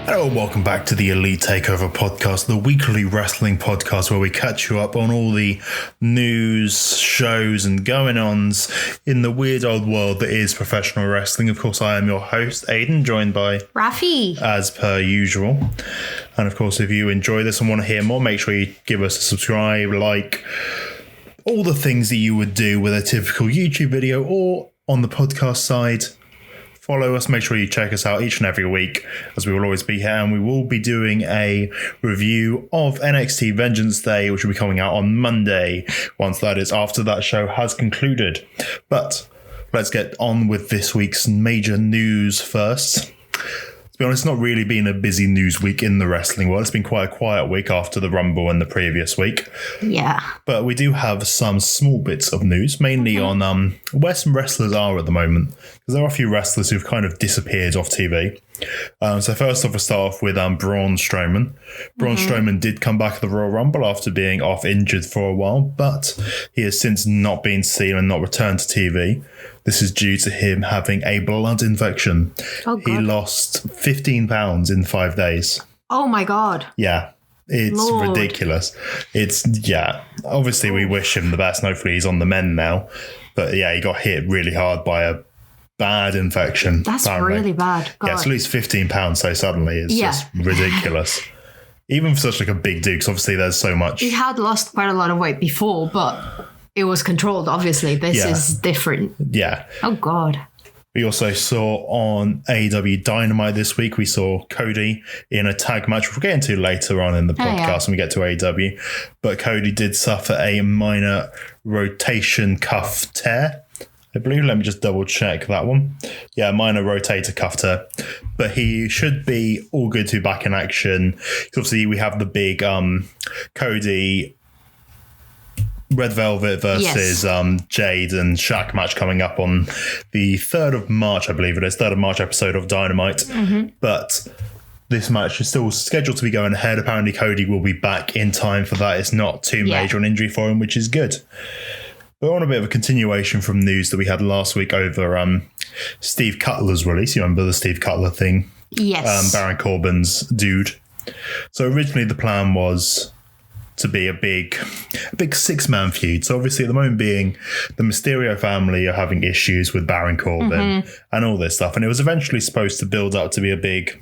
Hello and welcome back to the Elite Takeover Podcast, the weekly wrestling podcast where we catch you up on all the news, shows and going-ons in the weird old world that is professional wrestling. Of course, I am your host, Aiden, joined by Rafi, as per usual. And of course, if you enjoy this and want to hear more, make sure you give us a subscribe, like, all the things that you would do with a typical YouTube video or on the podcast side. Follow us, make sure you check us out each and every week, as we will always be here, and we will be doing a review of NXT Vengeance Day, which will be coming out on Monday, once that is after that show has concluded. But let's get on with this week's major news first. To be honest, it's not really been a busy news week in the wrestling world. It's been quite a quiet week after the Rumble and the previous week. Yeah. But we do have some small bits of news, mainly on where some wrestlers are at the moment. Because there are a few wrestlers who've kind of disappeared off TV. So first off, we'll start off with Braun Strowman. Braun Strowman did come back at the Royal Rumble after being off injured for a while, but he has since not been seen and not returned to TV. This is due to him having a blood infection. Oh, God. He lost 15 pounds in 5 days. Oh, my God. Yeah. It's ridiculous. Obviously we wish him the best and hopefully he's on the mend now. But yeah, he got hit really hard by a bad infection. That's apparently. Really bad. God. Yeah, to lose 15 pounds so suddenly is just ridiculous. Even for such like a big dude, because obviously there's so much. He had lost quite a lot of weight before, but it was controlled, obviously. This is different. Yeah. Oh, God. We also saw on AEW Dynamite this week, we saw Cody in a tag match, which we'll get into later on in the podcast when we get to AEW. But Cody did suffer a minor rotation cuff tear, I believe. Let me just double check that one. Yeah, minor rotator cuff tear. But he should be all good to be back in action. Obviously, we have the big Cody Red Velvet versus Jade and Shaq match coming up on the 3rd of March, I believe it is, 3rd of March episode of Dynamite. But this match is still scheduled to be going ahead. Apparently Cody will be back in time for that. It's not too major an injury for him, which is good. But on a bit of a continuation from news that we had last week over Steve Cutler's release. You remember the Steve Cutler thing? Yes. Baron Corbin's dude. So originally the plan was to be a big 6-man feud. So obviously at the moment being the Mysterio family are having issues with Baron Corbin and all this stuff. And it was eventually supposed to build up to be a big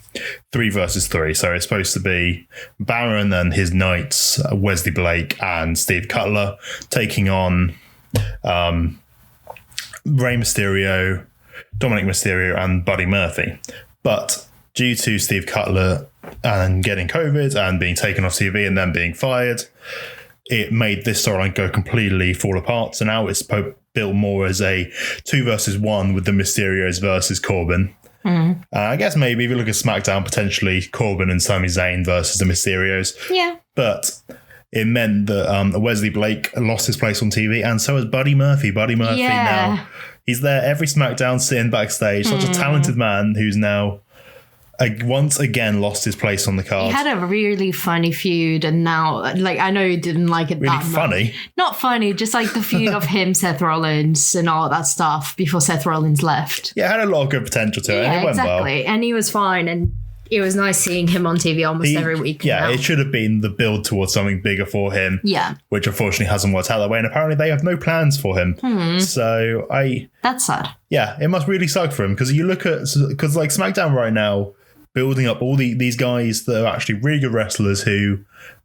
3 versus 3. So it's supposed to be Baron and his knights, Wesley Blake and Steve Cutler, taking on Rey Mysterio, Dominic Mysterio and Buddy Murphy. But due to Steve Cutler and getting COVID and being taken off TV and then being fired, it made this storyline go completely fall apart. So now it's built more as a 2 versus 1 with the Mysterios versus Corbin. I guess maybe if you look at SmackDown, potentially Corbin and Sami Zayn versus the Mysterios. Yeah. But it meant that Wesley Blake lost his place on TV, and so has Buddy Murphy. Buddy Murphy now, he's there every SmackDown sitting backstage. Such a talented man who's now once again lost his place on the card. He had a really funny feud, and now, like, I know you didn't like it really that funny. much. Not funny, just like the feud of him, Seth Rollins, and all that stuff before Seth Rollins left. Yeah, it had a lot of good potential to it. Yeah, and it went exactly. well. And he was fine, and it was nice seeing him on TV almost every week. Yeah, it should have been the build towards something bigger for him. Yeah. Which unfortunately hasn't worked out that way, and apparently they have no plans for him. So that's sad. Yeah, it must really suck for him, because you look at, because like SmackDown right now, building up all these guys that are actually really good wrestlers who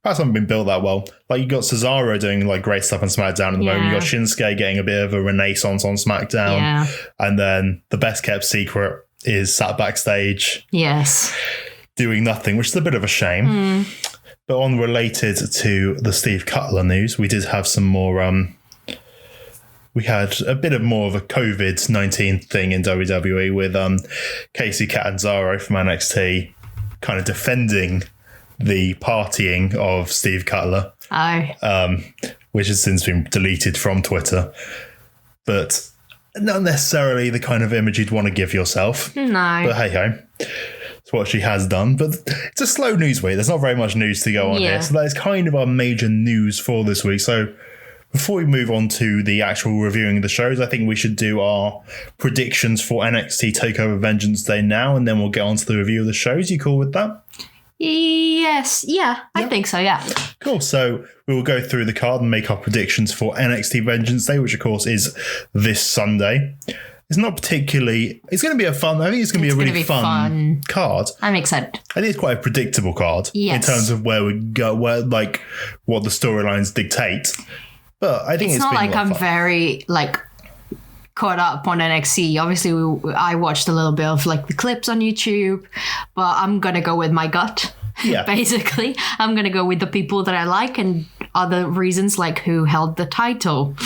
perhaps haven't been built that well. Like you got Cesaro doing like great stuff on SmackDown at the moment. You got Shinsuke getting a bit of a renaissance on SmackDown. Yeah. And then the best kept secret is sat backstage. Yes. Doing nothing, which is a bit of a shame. But on related to the Steve Cutler news, we did have some more we had a bit of more of a COVID-19 thing in WWE with Casey Catanzaro from NXT kind of defending the partying of Steve Cutler, which has since been deleted from Twitter. But not necessarily the kind of image you'd want to give yourself. No. But hey-ho. It's what she has done. But it's a slow news week. There's not very much news to go on here. So that is kind of our major news for this week. So before we move on to the actual reviewing of the shows, I think we should do our predictions for NXT TakeOver Vengeance Day now, and then we'll get on to the review of the shows. You cool with that? Yes. Yeah, I think so, yeah. Cool. So we will go through the card and make our predictions for NXT Vengeance Day, which of course is this Sunday. It's not particularly... It's going to be I think it's going to be a really fun card. I'm excited. I think it's quite a predictable card in terms of where we go, what the storylines dictate. But I think it's not like I'm fun. very caught up on NXT. Obviously, I watched a little bit of the clips on YouTube, but I'm gonna go with my gut. Yeah. Basically, I'm gonna go with the people that I like and other reasons like who held the title.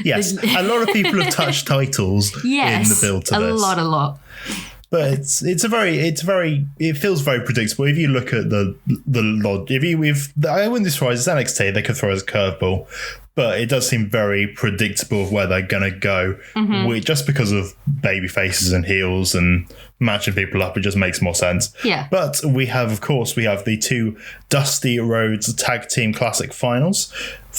Yes, a lot of people have touched titles in the build to this. A lot. But it feels very predictable. If you look at the I wouldn't be surprised, it's NXT, they could throw us a curveball, but it does seem very predictable of where they're gonna go. Just because of baby faces and heels and matching people up, it just makes more sense. Yeah. But we have the two Dusty Rhodes Tag Team Classic finals.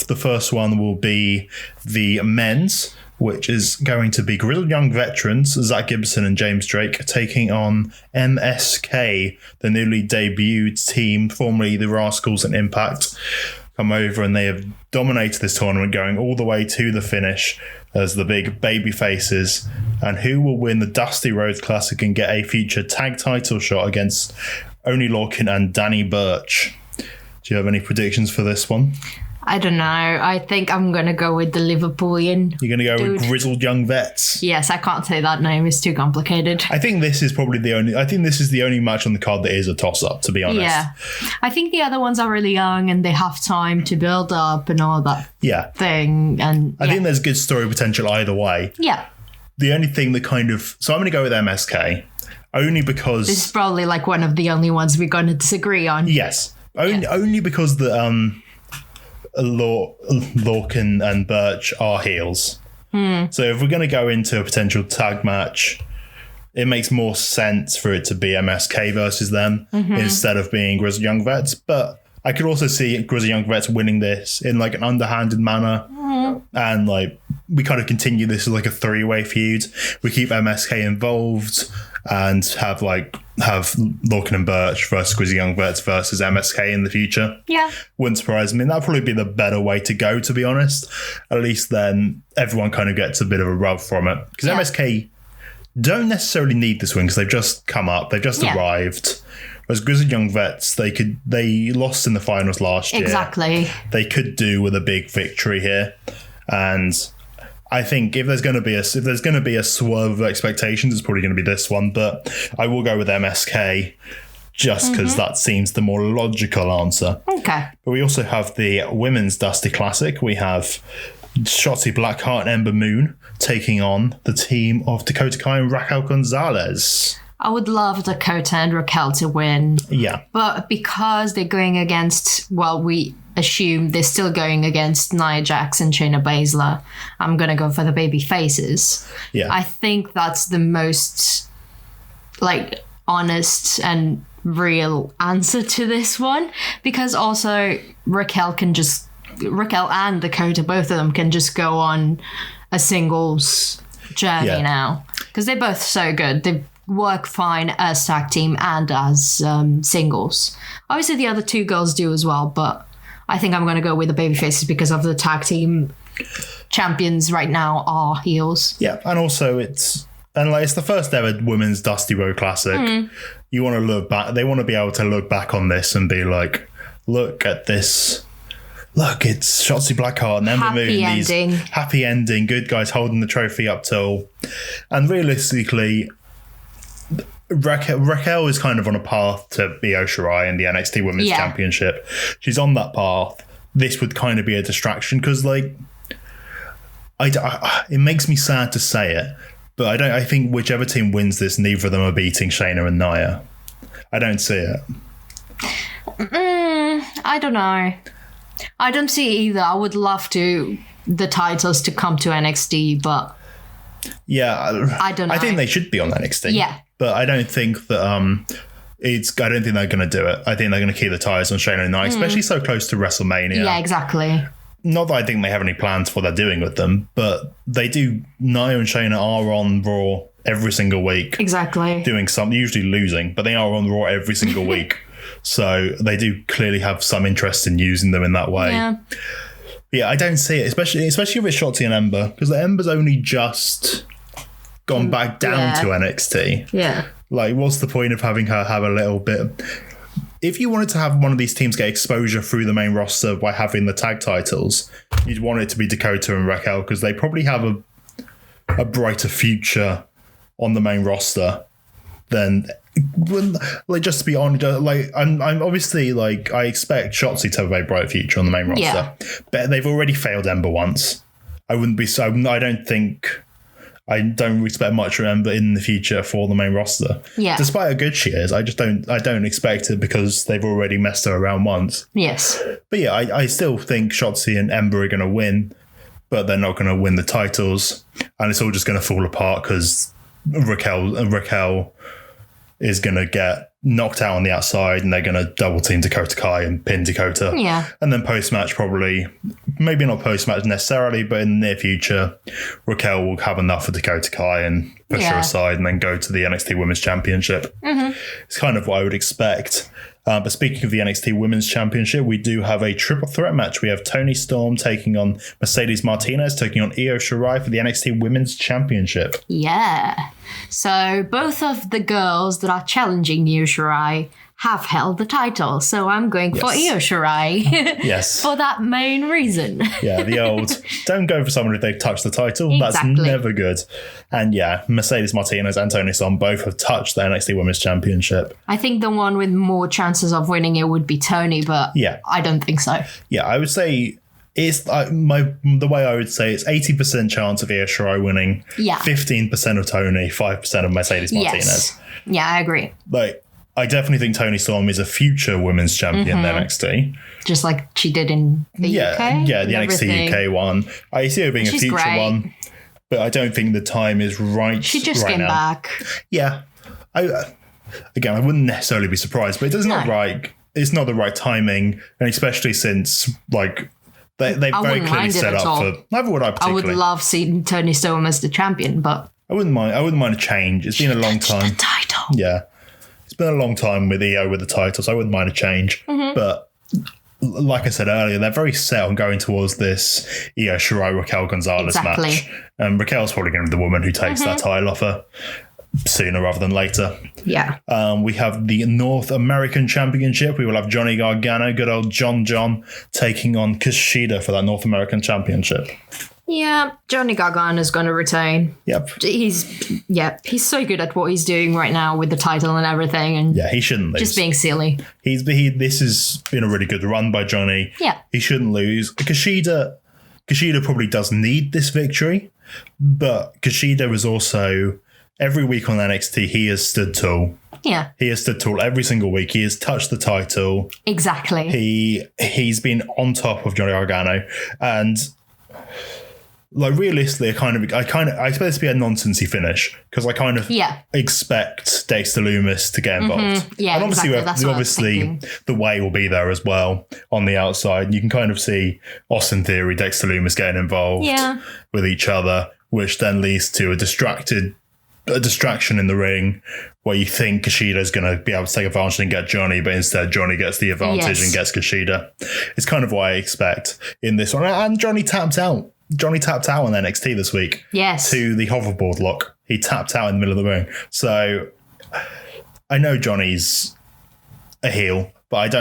The first one will be the men's, which is going to be Grizzled Young Veterans, Zach Gibson and James Drake, taking on MSK, the newly debuted team, formerly the Rascals and Impact, come over and they have dominated this tournament, going all the way to the finish as the big baby faces. And who will win the Dusty Rhodes Classic and get a future tag title shot against Oney Lorcan and Danny Burch? Do you have any predictions for this one? I don't know. I think I'm going to go with the Liverpoolian. You're going to go with Grizzled Young Vets? Yes, I can't say that name. It's too complicated. I think this is the only match on the card that is a toss-up, to be honest. Yeah. I think the other ones are really young and they have time to build up and all that thing. And I think there's good story potential either way. Yeah. The only thing that so I'm going to go with MSK, only because... This is probably one of the only ones we're going to disagree on. Yes. Only because the... Lorcan and Birch are heels. So if we're going to go into a potential tag match, it makes more sense for it to be MSK versus them instead of being Grizzled Young Vets. But I could also see Grizzled Young Vets winning this in an underhanded manner. And we kind of continue this as a three-way feud. We keep MSK involved and have Lorcan and Birch versus Grizzled Young Vets versus MSK in the future. Yeah. Wouldn't surprise me. That'd probably be the better way to go, to be honest. At least then everyone kind of gets a bit of a rub from it. Because MSK don't necessarily need this win because they've just come up. They've just arrived. Whereas Grizzled Young Vets, they lost in the finals last year. Exactly. They could do with a big victory here. And I think if there's going to be a swerve of expectations, it's probably going to be this one. But I will go with MSK just because that seems the more logical answer. Okay. But we also have the Women's Dusty Classic. We have Shotzi Blackheart and Ember Moon taking on the team of Dakota Kai and Raquel Gonzalez. I would love Dakota and Raquel to win. Yeah. But because they're going against, we assume they're still going against Nia Jax and Shayna Baszler, I'm going to go for the baby faces. Yeah. I think that's the most honest and real answer to this one, because also Raquel and Dakota, both of them can just go on a singles journey now, because they're both so good. They work fine as tag team and as singles. Obviously the other two girls do as well, but I think I'm going to go with the babyfaces because of the tag team champions right now are heels. Yeah, and also it's the first ever Women's Dusty Road Classic. You want to look back. They want to be able to look back on this and be like, look at this. Look, it's Shotzi Blackheart and Ember Moon. Happy ending. Good guys holding the trophy up till. And realistically, Raquel is kind of on a path to be Io Shirai in the NXT Women's Championship. She's on that path. This would kind of be a distraction because, it makes me sad to say it, but I think whichever team wins this, neither of them are beating Shayna and Nia. I don't see it. I don't know. I don't see it either. I would love the titles to come to NXT, but I don't know. I think they should be on NXT. Yeah. But I don't think that I don't think they're going to do it. I think they're going to keep the tires on Shayna and Nia, especially so close to WrestleMania. Yeah, exactly. not that I think they have any plans for what they're doing with them, but they do. Nia and Shayna are on Raw every single week. Exactly. Doing something, usually losing, but they are on Raw every single week. So they do clearly have some interest in using them in that way. Yeah, I don't see it, especially with Shotzi and Ember, because the Ember's only just gone back down to NXT. Yeah. Like, what's the point of having her have a little bit? If you wanted to have one of these teams get exposure through the main roster by having the tag titles, you'd want it to be Dakota and Raquel, because they probably have a brighter future on the main roster than, like, just to be honest, like, I'm obviously, like, I expect Shotzi to have a bright future on the main roster, but they've already failed Ember once. I don't expect much from Ember in the future for the main roster. Yeah. Despite how good she is, I don't expect it because they've already messed her around once. Yes. But yeah, I still think Shotzi and Ember are going to win, but they're not going to win the titles, and it's all just going to fall apart because Raquel is going to get knocked out on the outside, and they're going to double team Dakota Kai and pin Dakota. Yeah. And then post-match, probably, maybe not post-match necessarily, but in the near future, Raquel will have enough of Dakota Kai and push her aside and then go to the NXT Women's Championship. It's kind of what I would expect. But speaking of the NXT Women's Championship, we do have a triple threat match. We have Toni Storm taking on Mercedes Martinez, taking on Io Shirai for the NXT Women's Championship. Yeah. So both of the girls that are challenging Io Shirai have held the title. So I'm going for Io Shirai. Yes. For that main reason. Yeah, the old, don't go for someone if they've touched the title. Exactly. That's never good. And yeah, Mercedes Martinez and Toni Storm both have touched the NXT Women's Championship. I think the one with more chances of winning it would be Toni, but I don't think so. Yeah, I would say it's the way I would say it's 80% chance of Io Shirai winning, 15% of Toni, 5% of Mercedes Martinez. Yes. Yeah, I agree. Like, I definitely think Toni Storm is a future women's champion in NXT. Just like she did in the UK? Yeah, the NXT UK one. I see her being a future one, but I don't think the time is right. She just came back. Yeah. I wouldn't necessarily be surprised, but it doesn't it's not the right timing, and especially since, like, they very clearly set up for. Neither would I particularly. I would love seeing Toni Storm as the champion, but I wouldn't mind a change. It's been a long time. The title. Yeah. It's been a long time with Io with the title, so I wouldn't mind a change. But like I said earlier, they're very set on going towards this Io Shirai Raquel Gonzalez match. And Raquel's probably going to be the woman who takes that title off her sooner rather than later. Yeah. We have the North American Championship. We will have Johnny Gargano, good old John, taking on Kushida for that North American Championship. Yeah, Johnny Gargano is going to retain. Yep. He's so good at what he's doing right now with the title and everything, and he shouldn't lose. Just being silly. This has been a really good run by Johnny. Yeah, he shouldn't lose. Kushida probably does need this victory, but Kushida was also every week on NXT. He has stood tall. Yeah, he has stood tall every single week. He has touched the title. Exactly. He's been on top of Johnny Gargano, and. Like, realistically, I expect this to be a nonsensy finish, because I kind of expect Dexter Loomis to get involved. Yeah, and obviously, exactly. The way will be there as well on the outside. You can kind of see Austin Theory, Dexter Loomis getting involved with each other, which then leads to a distraction in the ring where you think Kushida's going to be able to take advantage and get Johnny, but instead Johnny gets the advantage and gets Kushida. It's kind of what I expect in this one. And Johnny tapped out. Johnny tapped out on NXT this week. Yes. To the hoverboard lock. He tapped out in the middle of the ring. So I know Johnny's a heel, but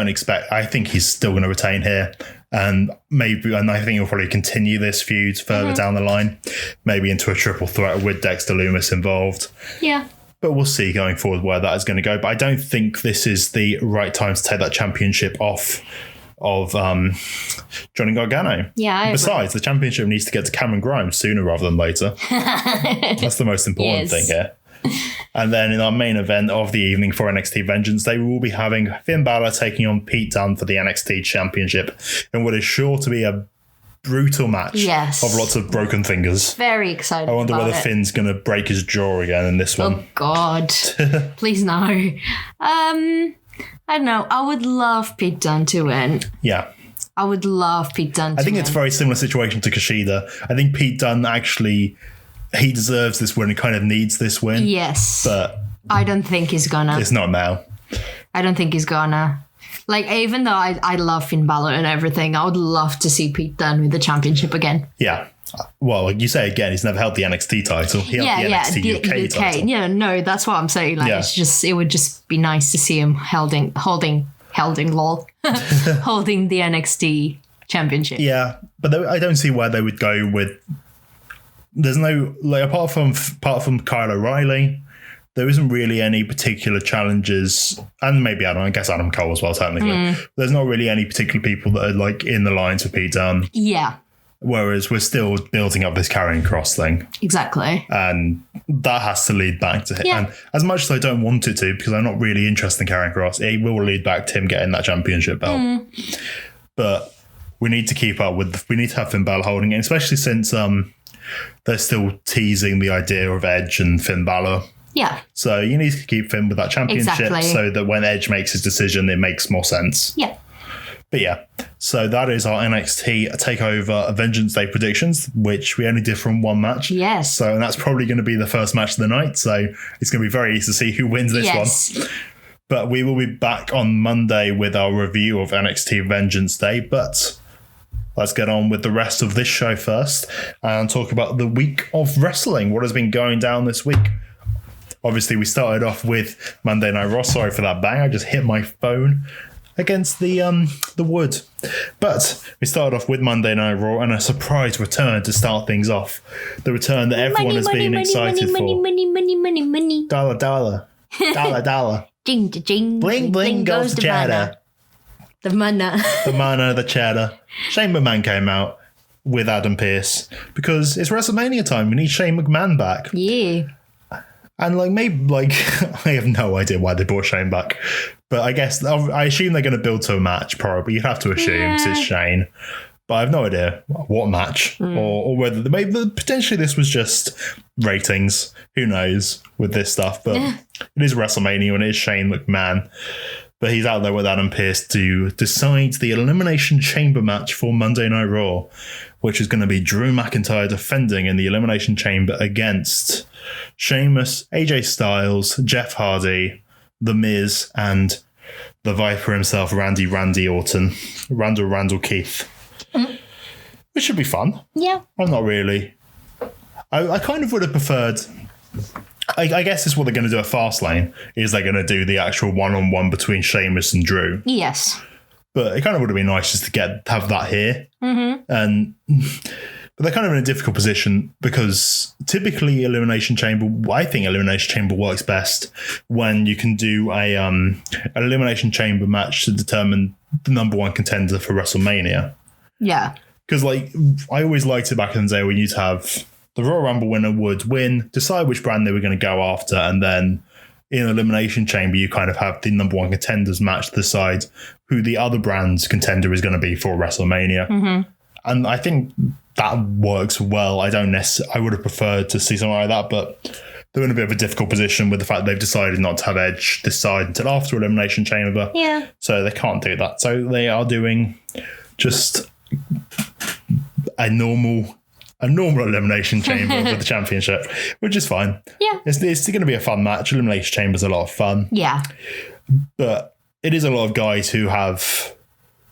I think he's still going to retain here. And I think he'll probably continue this feud further down the line, maybe into a triple threat with Dexter Loomis involved. Yeah. But we'll see going forward where that is going to go. But I don't think this is the right time to take that championship off of Johnny Gargano. Yeah. Besides, the championship needs to get to Cameron Grimes sooner rather than later. That's the most important thing here. And then in our main event of the evening for NXT Vengeance, they will be having Finn Balor taking on Pete Dunne for the NXT Championship in what is sure to be a brutal match of lots of broken fingers. Very excited. I wonder whether Finn's going to break his jaw again in this one. Oh, God. Please no. I don't know. I would love Pete Dunne to win. Yeah. I would love Pete Dunne to I think win. it's a very similar situation to Kushida. I think Pete Dunne actually, he deserves this win. He kind of needs this win. Yes. But I don't think he's gonna. it's not now. I don't think he's gonna. Like, even though I love Finn Balor and everything, I would love to see Pete Dunne with the championship again. Yeah. Well, like you say again, he's never held the NXT title. He held the NXT UK title. Yeah, no, that's what I'm saying. Like, it would just be nice to see him holding the NXT championship. Yeah, but I don't see where they would go with. There's no, like, apart from Kyle O'Reilly, there isn't really any particular challenges, and maybe I guess Adam Cole as well, technically. There's not really any particular people that are like in the lines for Pete Dunne. Yeah. Whereas we're still building up this Karrion Kross thing. Exactly. And that has to lead back to him. Yeah. And as much as I don't want it to, because I'm not really interested in Karrion Kross, it will lead back to him getting that championship belt. But we need to keep up we need to have Finn Balor holding it, especially since they're still teasing the idea of Edge and Finn Balor. Yeah. So you need to keep Finn with that championship so that when Edge makes his decision, it makes more sense. Yeah. But yeah, so that is our NXT TakeOver Vengeance Day predictions, which we only did from one match. Yes. So and that's probably going to be the first match of the night. So it's going to be very easy to see who wins this one. But we will be back on Monday with our review of NXT Vengeance Day. But let's get on with the rest of this show first and talk about the week of wrestling. What has been going down this week? Obviously, we started off with Monday Night Raw. Sorry for that bang. I just hit my phone against the wood. But we started off with Monday Night Raw and a surprise return to start things off. The return that everyone has been excited for. Money. Dollar, dollar. Dollar, dollar. Ding, ding. Bling, bling goes the cheddar. The mana. The mana, the cheddar. Shane McMahon came out with Adam Pearce because it's WrestleMania time. We need Shane McMahon back. Yeah. And maybe I have no idea why they brought Shane back. But I guess I assume they're going to build to a match, probably. You'd have to assume because it's Shane. But I have no idea what match or whether maybe potentially this was just ratings. Who knows with this stuff? But it is WrestleMania and it is Shane McMahon. But he's out there with Adam Pearce to decide the Elimination Chamber match for Monday Night Raw, which is going to be Drew McIntyre defending in the Elimination Chamber against Sheamus, AJ Styles, Jeff Hardy, The Miz, and the Viper himself, Randy Orton, Randall Keith. Which should be fun. Yeah. I'm not really. I kind of would have preferred. I guess it's what they're going to do at Fastlane, is they're going to do the actual one-on-one between Sheamus and Drew. Yes. But it kind of would have been nice just to have that here. But they're kind of in a difficult position because typically Elimination Chamber, I think Elimination Chamber works best when you can do an Elimination Chamber match to determine the number one contender for WrestleMania. Yeah. Because I always liked it back in the day when you'd have the Royal Rumble winner would win, decide which brand they were going to go after, and then in Elimination Chamber, you kind of have the number one contenders match to decide who the other brand's contender is going to be for WrestleMania. And I think that works well. I would have preferred to see something like that, but they're in a bit of a difficult position with the fact they've decided not to have Edge decide until after Elimination Chamber. Yeah. So they can't do that. So they are doing just a normal Elimination Chamber with the championship, which is fine. Yeah. It's going to be a fun match. Elimination Chamber's a lot of fun. Yeah. But it is a lot of guys who have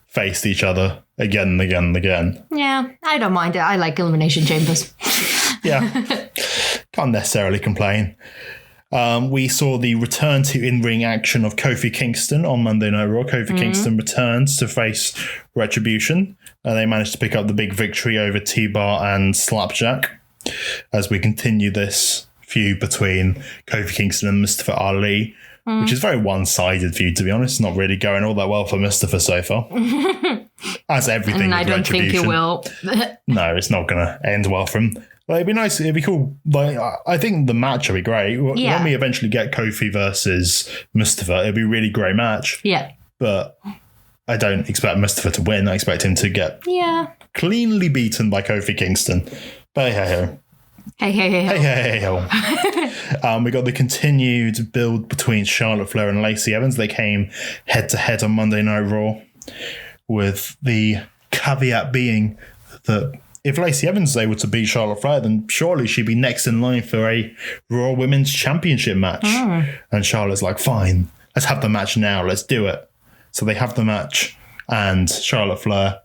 faced each other again and again and again. Yeah, I don't mind it. I like Elimination Chambers. Yeah. Can't necessarily complain. We saw the return to in-ring action of Kofi Kingston on Monday Night Raw. Kofi Kingston returns to face Retribution. They managed to pick up the big victory over T-Bar and Slapjack as we continue this feud between Kofi Kingston and Mustafa Ali, which is a very one-sided feud, to be honest. It's not really going all that well for Mustafa so far. As everything And with I don't think it will. No, it's not going to end well for him. Like, it'd be nice. It'd be cool. Like, I think the match will be great. Yeah. When we eventually get Kofi versus Mustafa, it'd be a really great match. Yeah. But I don't expect Mustafa to win. I expect him to get cleanly beaten by Kofi Kingston. But hey. We got the continued build between Charlotte Flair and Lacey Evans. They came head to head on Monday Night Raw with the caveat being that if Lacey Evans is able to beat Charlotte Flair, then surely she'd be next in line for a Raw Women's Championship match. And Charlotte's like, fine, let's have the match now. Let's do it. So they have the match, and Charlotte Flair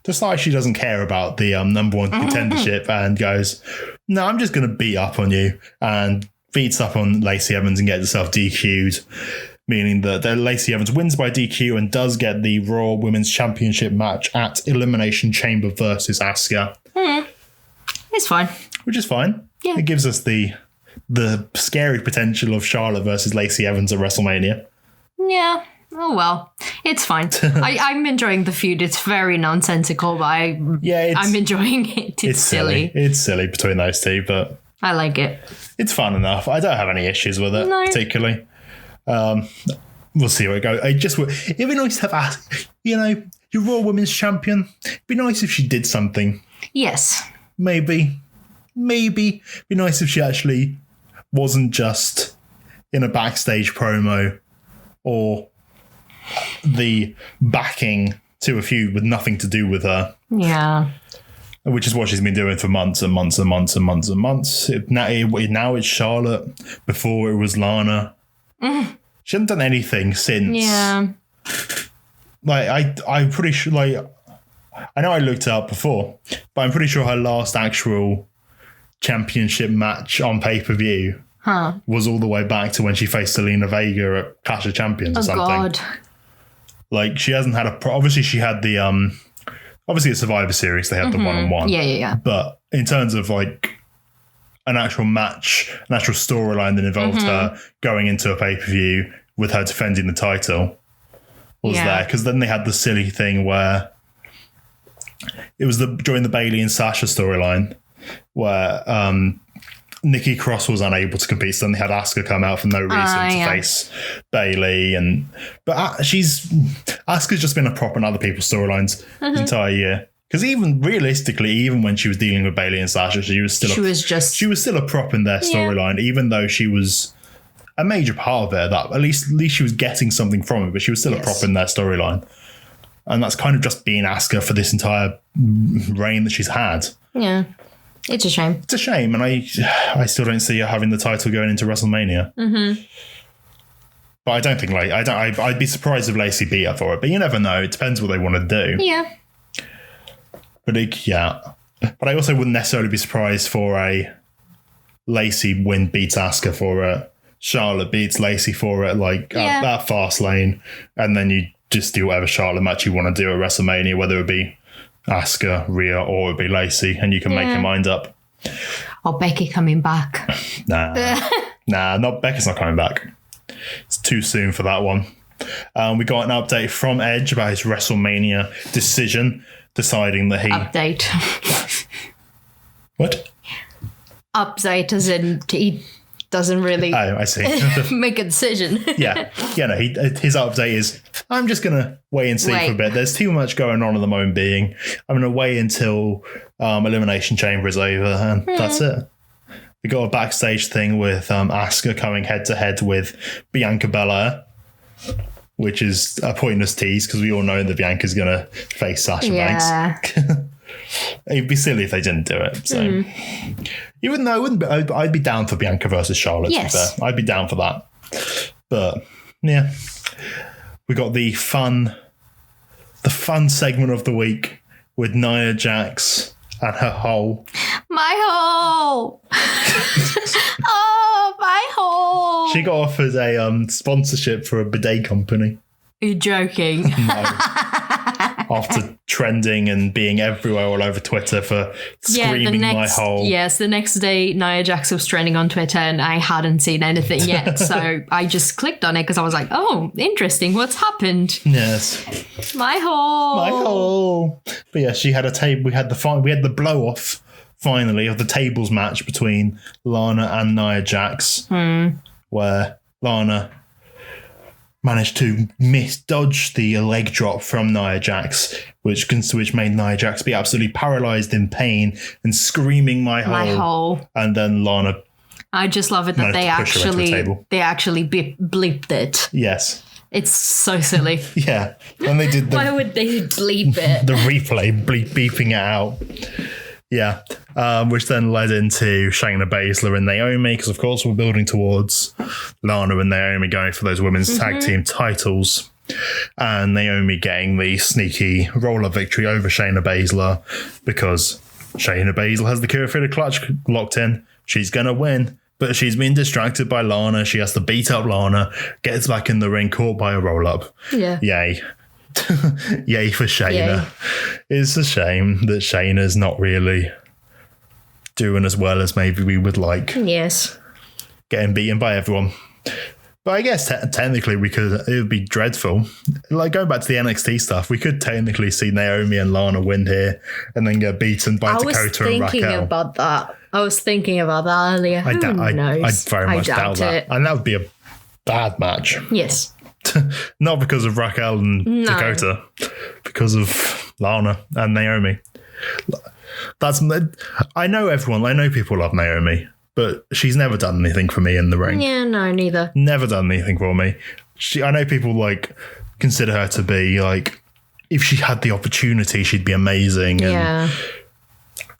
decides she doesn't care about the number one contendership and goes, no, I'm just going to beat up on you, and beats up on Lacey Evans and gets herself DQ'd. Meaning that Lacey Evans wins by DQ and does get the Raw Women's Championship match at Elimination Chamber versus Asuka. It's fine. Which is fine. Yeah. It gives us the scary potential of Charlotte versus Lacey Evans at WrestleMania. Yeah. Oh, well. It's fine. I'm enjoying the feud. It's very nonsensical, but I'm enjoying it. It's silly. It's silly between those two, but I like it. It's fun enough. I don't have any issues with it, particularly. We'll see where it goes. It'd be nice to have, your Raw Women's Champion. It'd be nice if she did something. Yes. Maybe. It'd be nice if she actually wasn't just in a backstage promo or the backing to a feud with nothing to do with her. Yeah. Which is what she's been doing for months and months and months and months and months. Now it's Charlotte. Before it was Lana. She hasn't done anything since. Yeah. I'm pretty sure, I know I looked it up before, but I'm pretty sure her last actual championship match on pay-per-view was all the way back to when she faced Selena Vega at Clash of Champions or something. Oh, God. She hasn't had obviously she had the, obviously a Survivor Series, they had the one-on-one. Yeah. But in terms of an actual match, an actual storyline that involved her going into a pay-per-view with her defending the title was there. Because then they had the silly thing where it was during the Bayley and Sasha storyline where Nikki Cross was unable to compete. So then they had Asuka come out for no reason to face Bayley. But Asuka's just been a prop in other people's storylines the entire year. Because even realistically, even when she was dealing with Bayley and Sasha, she was still a prop in their storyline, even though she was a major part of it. At least she was getting something from it, but she was still a prop in their storyline. And that's kind of just been Asuka for this entire reign that she's had. Yeah, it's a shame. It's a shame, and I still don't see her having the title going into WrestleMania. But I don't think I'd be surprised if Lacey beat her for it. But you never know. It depends what they want to do. Yeah. But I also wouldn't necessarily be surprised for a Lacey beats Asuka for it. Charlotte beats Lacey for it, that Fastlane, and then you just do whatever Charlotte match you want to do at WrestleMania, whether it be Asuka, Rhea, or it be Lacey, and you can make your mind up. Or Becky coming back. Nah, Becky's not coming back. It's too soon for that one. We got an update from Edge about his WrestleMania decision, deciding that he... Update. What? Update as in he doesn't really I see. make a decision. His update is, I'm just going to wait and see for a bit. There's too much going on at the moment being. I'm going to wait until Elimination Chamber is over, and that's it. We got a backstage thing with Asuka coming head-to-head with Bianca Belair, which is a pointless tease because we all know that Bianca's going to face Sasha Banks. It'd be silly if they didn't do it. So, even though I'd be down for Bianca versus Charlotte. Yes. To be fair. I'd be down for that. But yeah, we got the fun segment of the week with Nia Jax and her hole. My hole. Oh, my hole. She got offered a sponsorship for a bidet company. Are you joking? No. After trending and being everywhere all over Twitter for screaming my hole. Yes, the next day Nia Jax was trending on Twitter and I hadn't seen anything yet. So I just clicked on it because I was like, oh, interesting. What's happened? Yes. My hole. My hole. But yeah, she had a table. We had the blow off finally of the tables match between Lana and Nia Jax, where Lana managed to dodge the leg drop from Nia Jax, which made Nia Jax be absolutely paralyzed in pain and screaming my hole. And then Lana, I just love it that they actually bleeped it. Yes. It's so silly. Yeah. And they did Why would they bleep it? the replay, beeping it out. Yeah. Which then led into Shayna Baszler and Naomi, because of course we're building towards Lana and Naomi going for those women's tag team titles. And Naomi getting the sneaky roll-up victory over Shayna Baszler because Shayna Baszler has the Kirifuda clutch locked in. She's going to win. But she's been distracted by Lana. She has to beat up Lana, gets back in the ring, caught by a roll-up. Yeah. Yay. Yay for Shayna. Yay. It's a shame that Shayna's not really doing as well as maybe we would like. Yes. Getting beaten by everyone. But I guess technically it would be dreadful. Like going back to the NXT stuff, we could technically see Naomi and Lana win here and then get beaten by Dakota and Raquel. I was thinking about that earlier. Who knows? I very much doubt that. And that would be a bad match. Yes. Not because of Raquel and Dakota, because of Lana and Naomi. I know people love Naomi, but she's never done anything for me in the ring. Yeah, no, neither. Never done anything for me. I know people consider her to be if she had the opportunity, she'd be amazing. Yeah.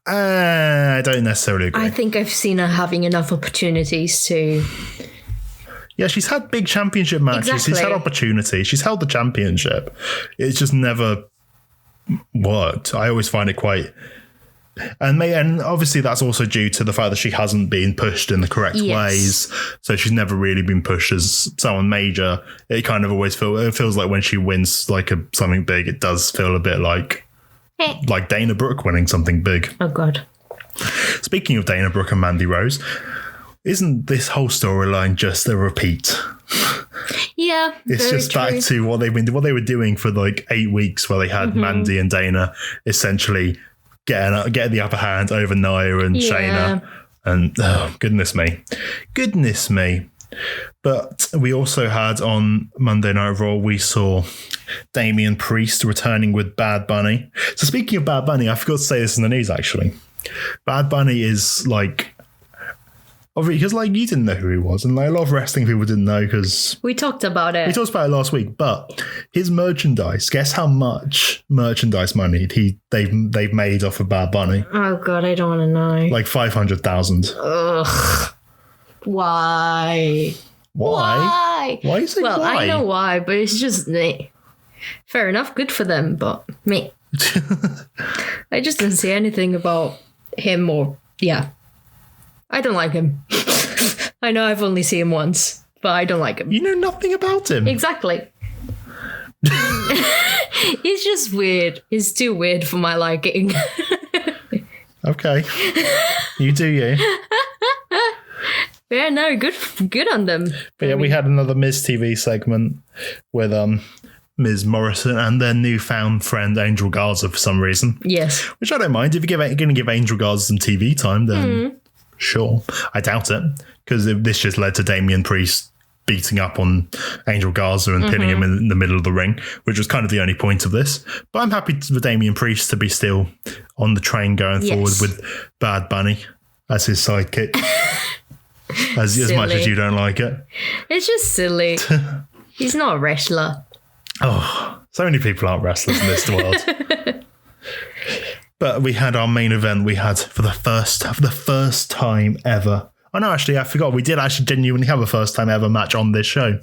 I don't necessarily agree. I think I've seen her having enough opportunities to... Yeah, she's had big championship matches. Exactly. She's had opportunity. She's held the championship. It's just never worked. I always find it quite... And obviously that's also due to the fact that she hasn't been pushed in the correct ways. So she's never really been pushed as someone major. It kind of always feels like when she wins something big, it does feel a bit like Dana Brooke winning something big. Oh, God. Speaking of Dana Brooke and Mandy Rose, isn't this whole storyline just a repeat? Yeah, it's just true. Back to what they were doing for 8 weeks, where they had Mandy and Dana essentially getting the upper hand over Nia and Shayna. And goodness me. But we also had on Monday Night Raw, we saw Damian Priest returning with Bad Bunny. So speaking of Bad Bunny, I forgot to say this in the news actually. Bad Bunny is because you didn't know who he was, and a lot of wrestling people didn't know because we talked about it. We talked about it last week, but his merchandise. Guess how much merchandise money they've made off of Bad Bunny? Oh God, I don't want to know. 500,000. Ugh. Why? Why you say why? I know why, but it's just me. Fair enough, good for them, but me. I just didn't see anything about him I don't like him. I know I've only seen him once, but I don't like him. You know nothing about him. Exactly. He's just weird. He's too weird for my liking. Okay. You do you. Yeah, no, good on them. But we had another Miz TV segment with Miz Morrison and their newfound friend Angel Garza for some reason. Yes. Which I don't mind. If you're going to give Angel Garza some TV time, then sure. I doubt it, because this just led to Damian Priest beating up on Angel Garza and pinning him in the middle of the ring, which was kind of the only point of this. But I'm happy for Damian Priest to be still on the train going forward with Bad Bunny as his sidekick. as much as you don't like it. It's just silly. He's not a wrestler. Oh, so many people aren't wrestlers in this world. But we had our main event. We had for the first time ever. Oh no, actually, I forgot. We did actually genuinely have a first time ever match on this show.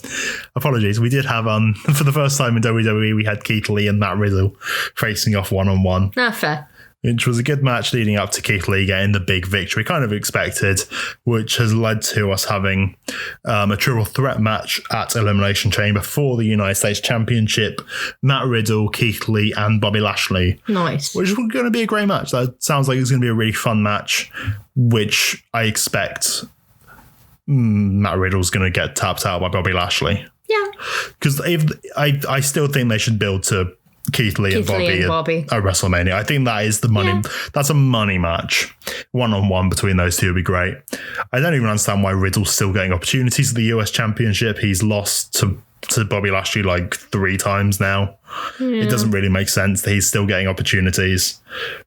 Apologies. We did have for the first time in WWE, we had Keith Lee and Matt Riddle facing off 1-on-1. Ah, fair. Which was a good match leading up to Keith Lee getting the big victory, kind of expected, which has led to us having a triple threat match at Elimination Chamber for the United States Championship. Matt Riddle, Keith Lee, and Bobby Lashley. Nice. Which is going to be a great match. That sounds like it's going to be a really fun match, which I expect Matt Riddle's going to get tapped out by Bobby Lashley. Yeah. Because I still think they should build to Keith Lee and Bobby at WrestleMania. I think that is the money. Yeah. That's a money match. 1-on-1 between those two would be great. I don't even understand why Riddle's still getting opportunities at the US Championship. He's lost to Bobby Lashley 3 times now. Yeah. It doesn't really make sense that he's still getting opportunities.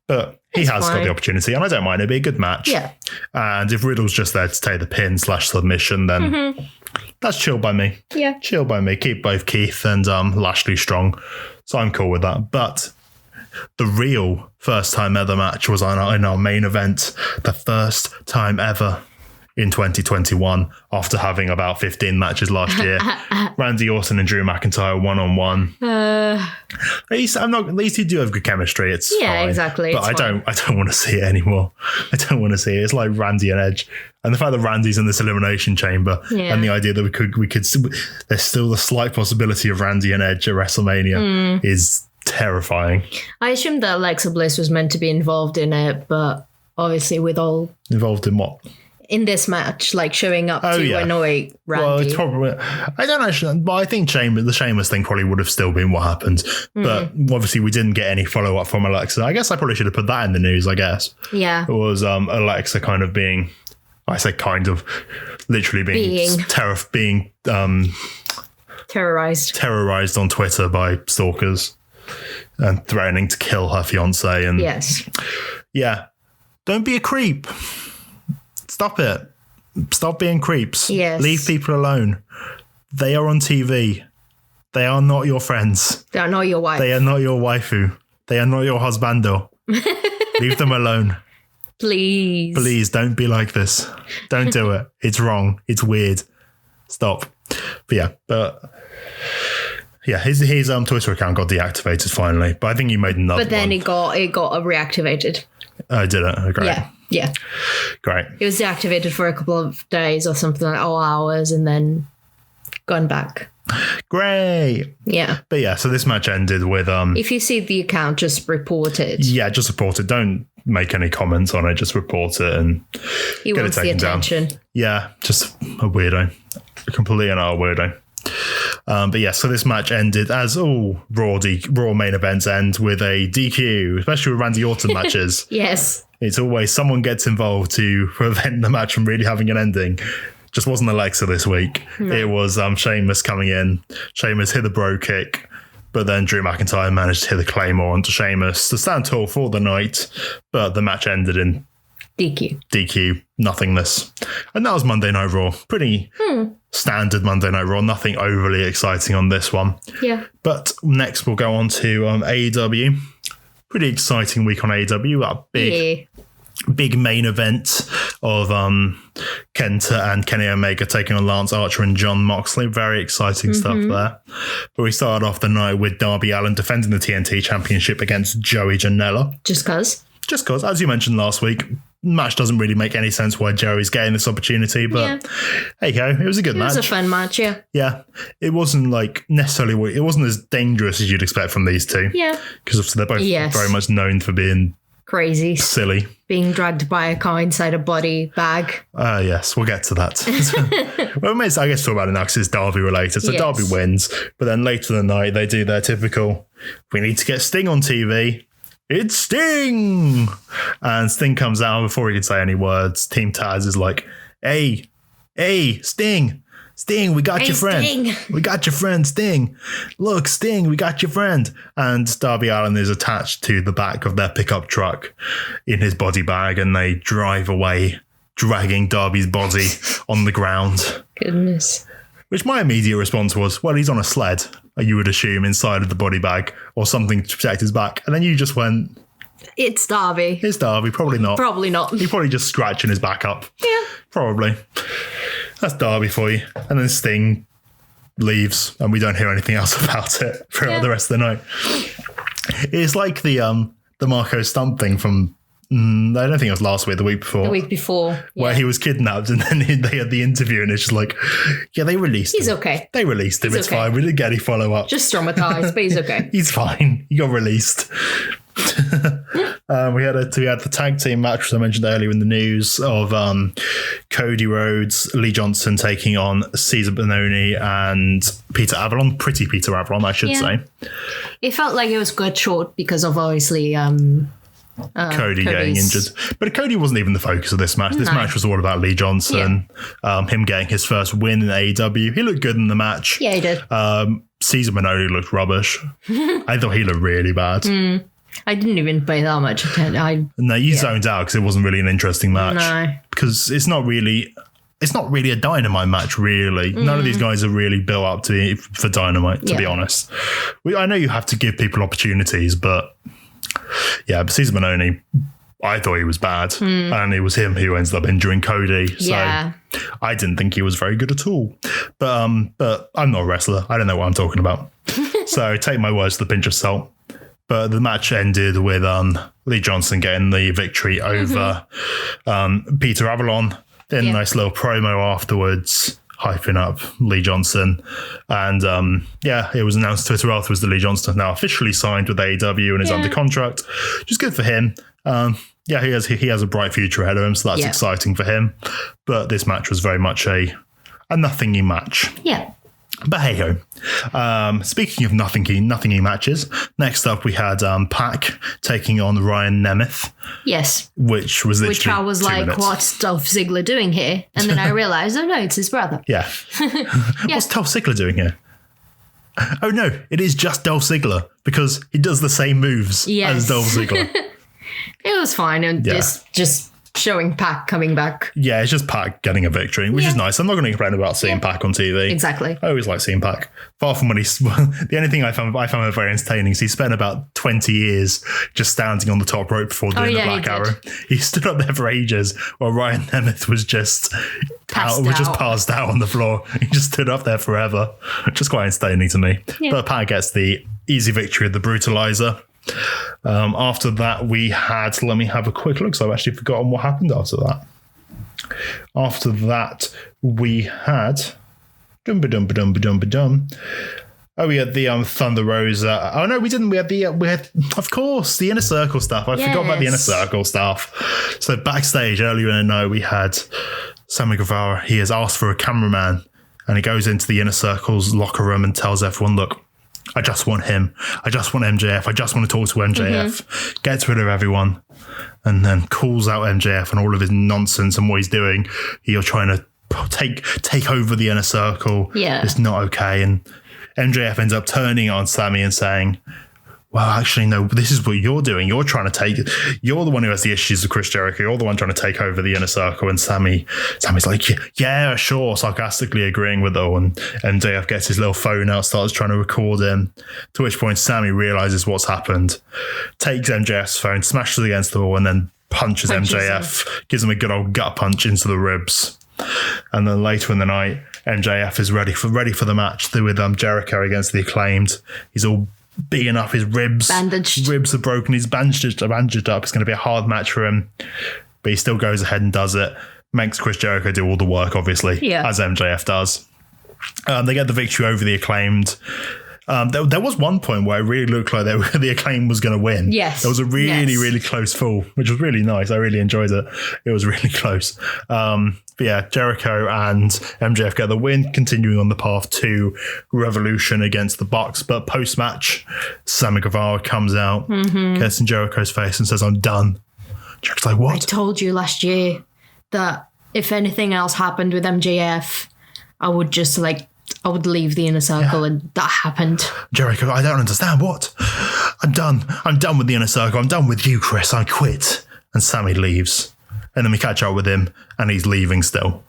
But He has got the opportunity, and I don't mind. It'd be a good match. Yeah. And if Riddle's just there to take the pin/submission, then that's chill by me. Yeah. Chill by me. Keep both Keith and Lashley strong. So I'm cool with that. But the real first time ever match was in our main event. The first time ever in 2021, after having about 15 matches last year. Randy Orton and Drew McIntyre 1-on-1. At least you do have good chemistry. It's fine. Exactly. But I don't want to see it anymore. I don't want to see it. It's like Randy and Edge. And the fact that Randy's in this elimination chamber and the idea that we could there's still the slight possibility of Randy and Edge at WrestleMania is terrifying. I assumed that Alexa Bliss was meant to be involved in it, but obviously Involved in what? In this match, like showing up to annoy Randy. Well, it's probably, I don't actually, but I think the Sheamus thing probably would have still been what happened. But obviously we didn't get any follow up from Alexa. I guess I probably should have put that in the news, I guess. Yeah. It was Alexa kind of being, I say kind of, literally being terrorized on Twitter by stalkers and threatening to kill her fiance. And yeah, don't be a creep. Stop it. Stop being creeps. Yes. Leave people alone. They are on TV. They are not your friends. They are not your wife. They are not your waifu. They are not your husbando. Leave them alone. Please. Please don't be like this. Don't do it. It's wrong. It's weird. Stop. But his Twitter account got deactivated finally. But I think he made another one. But then it got reactivated. Oh, did it? Oh, great. Yeah. Great. It was deactivated for a couple of days or something, like hours, and then gone back. Great. Yeah. But so this match ended with if you see the account, just report it. Yeah, just report it. Don't make any comments on it. Just report it and he get wants it taken the attention. Down. Yeah, just a weirdo. A complete and utter weirdo. But so this match ended as all Raw main events end with a DQ, especially with Randy Orton matches. Yes. It's always someone gets involved to prevent the match from really having an ending. Just wasn't Alexa this week. No. It was Sheamus coming in. Sheamus hit the bro kick, but then Drew McIntyre managed to hit the Claymore onto Sheamus to stand tall for the night. But the match ended in DQ, nothingness. And that was Monday Night Raw. Pretty standard Monday Night Raw. Nothing overly exciting on this one. Yeah. But next we'll go on to AEW. Pretty exciting week on AEW. A big main event of Kenta and Kenny Omega taking on Lance Archer and Jon Moxley. Very exciting stuff there. But we started off the night with Darby Allin defending the TNT Championship against Joey Janela. Just because, as you mentioned last week, match doesn't really make any sense why Joey's getting this opportunity, but hey ho, it was a good match. It was a fun match, yeah. It wasn't like necessarily, it wasn't as dangerous as you'd expect from these two. Yeah. Because they're both very much known for being crazy, silly, being dragged by a car inside a body bag. Yes, we'll get to that. Well, I guess talk about it now because it's Darby related. So Darby wins, but then later in the night they do their typical, we need to get Sting on TV. It's Sting! And Sting comes out before he can say any words. Team Taz is like, hey, Sting, we got your friend. Sting. We got your friend, Sting. Look, Sting, we got your friend. And Darby Allin is attached to the back of their pickup truck in his body bag, and they drive away, dragging Darby's body on the ground. Goodness. Which my immediate response was, well, he's on a sled, you would assume, inside of the body bag or something to protect his back. And then you just went, it's Darby. It's Darby. Probably not. Probably not. He's probably just scratching his back up. Yeah. Probably. That's Darby for you. And then Sting leaves and we don't hear anything else about it throughout the rest of the night. It's like the Marco Stunt thing from, I don't think it was last week, the week before. Where he was kidnapped and then they had the interview and it's just like, they released him. He's okay. They released him. It's fine. We didn't get any follow-up. Just traumatized, but he's okay. He's fine. He got released. We had the tag team match, as I mentioned earlier in the news, of Cody Rhodes, Lee Johnson taking on Cesar Bononi and Peter Avalon. Pretty Peter Avalon, I should say. It felt like it was cut short because of obviously Cody getting injured. But Cody wasn't even the focus of this match. This match was all about Lee Johnson, him getting his first win in AEW. He looked good in the match. Yeah, he did. Cesar Bononi looked rubbish. I thought he looked really bad. I didn't even pay that much attention. No, you zoned out because it wasn't really an interesting match. No. Because it's not really a Dynamite match, really. None of these guys are really built up for Dynamite, to be honest. I know you have to give people opportunities, but yeah, Cesar Bononi, I thought he was bad. And it was him who ended up injuring Cody. So I didn't think he was very good at all. But I'm not a wrestler. I don't know what I'm talking about. So take my words with a pinch of salt. But the match ended with Lee Johnson getting the victory over Peter Avalon. Then a nice little promo afterwards, hyping up Lee Johnson. And it was announced to Twitter afterwards that Lee Johnson now officially signed with AEW and is under contract, which is good for him. He has a bright future ahead of him, so that's exciting for him. But this match was very much a nothingy match. Yeah. But hey ho. Speaking of nothingy matches, next up we had Pac taking on Ryan Nemeth. Yes. Which was literally I was 2 like, minutes. what's Dolph Ziggler doing here? And then I realized, oh no, it's his brother. Yeah. What's Dolph Ziggler doing here? Oh no, it is just Dolph Ziggler because he does the same moves as Dolph Ziggler. It was fine and just showing Pac coming back. Yeah, it's just Pac getting a victory, which is nice. I'm not going to complain about seeing Pac on TV. Exactly. I always like seeing Pac. Far from when the only thing I found it very entertaining is he spent about 20 years just standing on the top rope before doing the Black Arrow. He stood up there for ages while Ryan Nemeth was just passed out on the floor. He just stood up there forever, which is quite entertaining to me. Yeah. But Pac gets the easy victory of the Brutalizer. After that, we had, let me have a quick look. So I've actually forgotten what happened after that. After that, we had Oh, we had the Thunder Rosa. Oh no, we didn't. We had of course the Inner Circle stuff. I forgot about the Inner Circle stuff. So backstage earlier in the night, we had Sammy Guevara. He has asked for a cameraman, and he goes into the Inner Circle's locker room and tells everyone, "Look, I just want him. I just want MJF. I just want to talk to MJF. Gets rid of everyone," and then calls out MJF and all of his nonsense and what he's doing. You're trying to take over the Inner Circle. Yeah, it's not okay. And MJF ends up turning on Sammy and saying, "Well, actually, no, this is what you're doing. You're the one who has the issues with Chris Jericho. You're the one trying to take over the Inner Circle." And Sammy's like, yeah, sure, sarcastically agreeing with it. And MJF gets his little phone out, starts trying to record him. To which point Sammy realizes what's happened, takes MJF's phone, smashes it against the wall, and then punches MJF, gives him a good old gut punch into the ribs. And then later in the night, MJF is ready for the match with Jericho against the Acclaimed. He's all beating up, his ribs. Bandaged. Ribs are broken. He's bandaged up. It's going to be a hard match for him. But he still goes ahead and does it. Makes Chris Jericho do all the work, obviously, as MJF does. They get the victory over the Acclaimed. There was one point where it really looked like the Acclaim was going to win. Yes. There was a really close fall, which was really nice. I really enjoyed it. It was really close. But yeah, Jericho and MJF get the win, continuing on the path to Revolution against the Bucks. But post-match, Sammy Guevara comes out, gets in Jericho's face and says, "I'm done." Jericho's like, "What? I told you last year that if anything else happened with MJF, I would just I would leave the Inner Circle," and that happened. Jericho, "I don't understand. What? I'm done. I'm done with the Inner Circle. I'm done with you, Chris. I quit." And Sammy leaves. And then we catch up with him, and he's leaving still.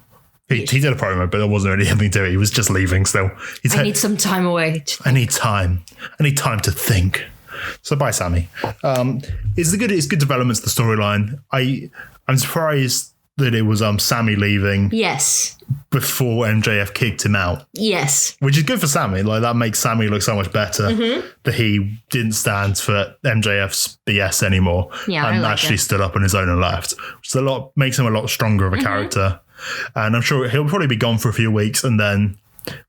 He did a promo, but there wasn't really anything to it. He was just leaving still. I need some time away. I need time. I need time to think. So bye, Sammy. It's good developments to the storyline. I'm surprised that it was Sammy leaving. Yes. Before MJF kicked him out. Yes. Which is good for Sammy. That makes Sammy look so much better that he didn't stand for MJF's BS anymore. Yeah, and actually stood up on his own and left. Which is makes him a lot stronger of a character. And I'm sure he'll probably be gone for a few weeks. And then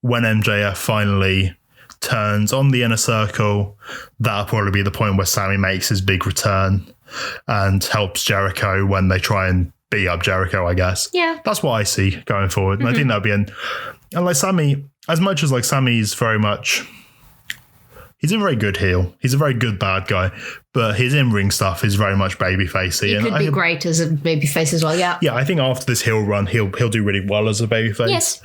when MJF finally turns on the Inner Circle, that'll probably be the point where Sammy makes his big return and helps Jericho when they try and beat up Jericho, I guess. Yeah. That's what I see going forward. And I think that'll be and Sammy, as much as Sammy's very much, he's a very good heel. He's a very good bad guy, but his in-ring stuff is very much babyfacey. He could be great as a babyface as well, yeah. Yeah, I think after this heel run, he'll do really well as a babyface. Yes.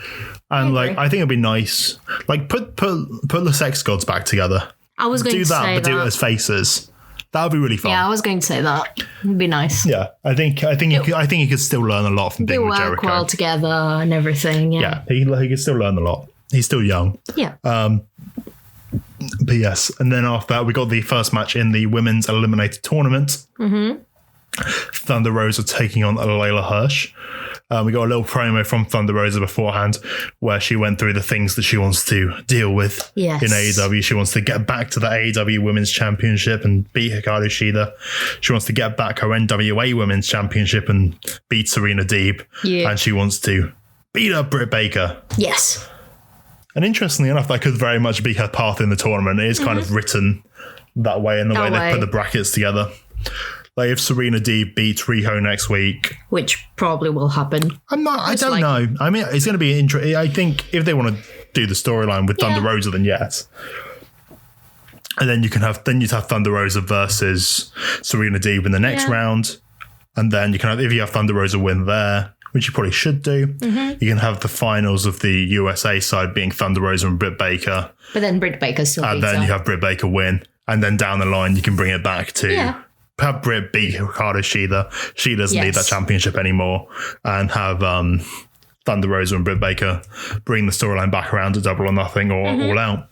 And I think it'd be nice. Put the Sex Gods back together. I was going to say that. Do that, but do it as faces. That would be really fun. Yeah, I was going to say that. It'd be nice. Yeah, I think he could still learn a lot from being with Jericho. They work well together and everything. Yeah, he could still learn a lot. He's still young. Yeah. But yes, and then after that, we got the first match in the women's eliminated tournament. Mm-hmm. Thunder Rosa taking on Layla Hirsch. We got a little promo from Thunder Rosa beforehand where she went through the things that she wants to deal with in AEW. She wants to get back to the AEW Women's Championship and beat Hikaru Shida. She wants to get back her NWA Women's Championship and beat Serena Deeb. Yeah. And she wants to beat up Britt Baker. Yes. And interestingly enough, that could very much be her path in the tournament. It is kind of written that way in the way they put the brackets together. Like if Serena Deeb beats Riho next week, which probably will happen. I don't know. I mean, it's going to be interesting. I think if they want to do the storyline with Thunder Rosa, then yes. And then you'd have Thunder Rosa versus Serena Deeb in the next round, and then you can have, if you have Thunder Rosa win there, which you probably should do, you can have the finals of the USA side being Thunder Rosa and Britt Baker. But then Britt Baker still beats and then you have Britt Baker win, and then down the line you can bring it back to. Have Britt beat Hikaru Shida. She doesn't need that championship anymore. And have Thunder Rosa and Britt Baker bring the storyline back around to Double or Nothing or All Out,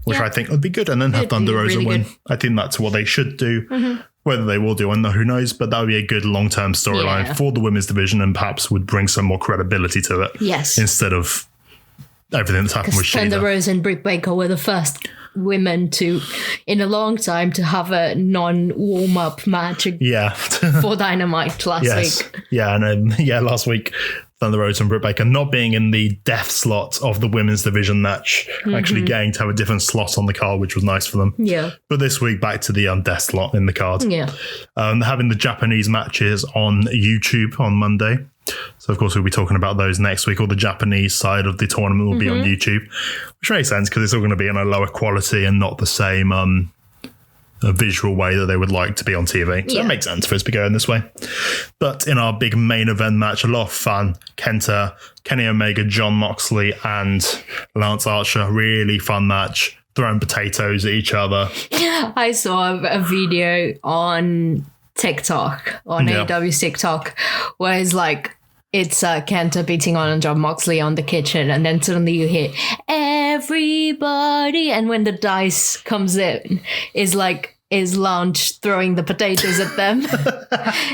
which I think would be good. And then have Thunder Rosa win. Good. I think that's what they should do. Whether they will do, who knows? But that would be a good long-term storyline for the women's division and perhaps would bring some more credibility to it. Yes. Instead of everything that's happened with Shida. Thunder Rosa and Britt Baker were the first women in a long time to have a non-warm-up match for Dynamite last week. Yeah, and then, last week, Thunder Rosa and Britt Baker not being in the death slot of the women's division match, actually getting to have a different slot on the card, which was nice for them. Yeah. But this week, back to the death slot in the card. Yeah. Having the Japanese matches on YouTube on Monday. So, of course, we'll be talking about those next week. Or the Japanese side of the tournament will be on YouTube, which makes sense because it's all going to be in a lower quality and not the same visual way that they would like to be on TV. So it makes sense for us to be going this way. But in our big main event match, a lot of fun. Kenta, Kenny Omega, Jon Moxley, and Lance Archer. Really fun match. Throwing potatoes at each other. I saw a video on TikTok, on AEW's TikTok, where it's Kenta beating on Jon Moxley on the kitchen, and then suddenly you hear everybody, and when the dice comes in, is Lance throwing the potatoes at them.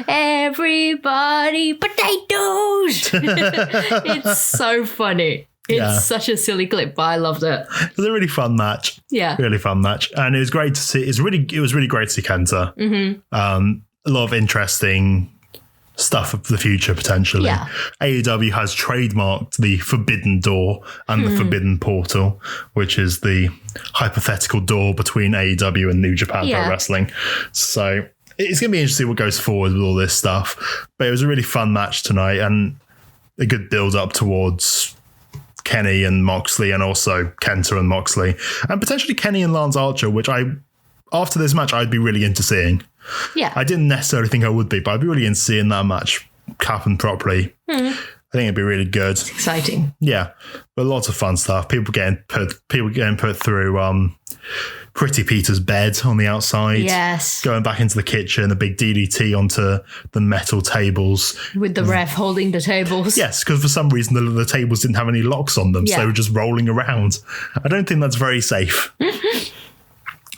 Everybody, potatoes! It's so funny. It's such a silly clip, but I loved it. It was a really fun match. Yeah, really fun match, and it was great to see. It was really great to see Kenta. A lot of interesting stuff of the future potentially. Yeah. AEW has trademarked the Forbidden Door and the Forbidden Portal, which is the hypothetical door between AEW and New Japan Pro Wrestling. So it's going to be interesting what goes forward with all this stuff. But it was a really fun match tonight and a good build up towards Kenny and Moxley and also Kenta and Moxley and potentially Kenny and Lance Archer, which after this match I'd be really into seeing. Yeah. I didn't necessarily think I would be, but I'd be really into seeing that match happen properly. I think it'd be really good. It's exciting. Yeah. But lots of fun stuff. People getting put through Pretty Peter's bed on the outside. Yes. Going back into the kitchen, a big DDT onto the metal tables. With the ref holding the tables. Yes, because for some reason the tables didn't have any locks on them, so they were just rolling around. I don't think that's very safe.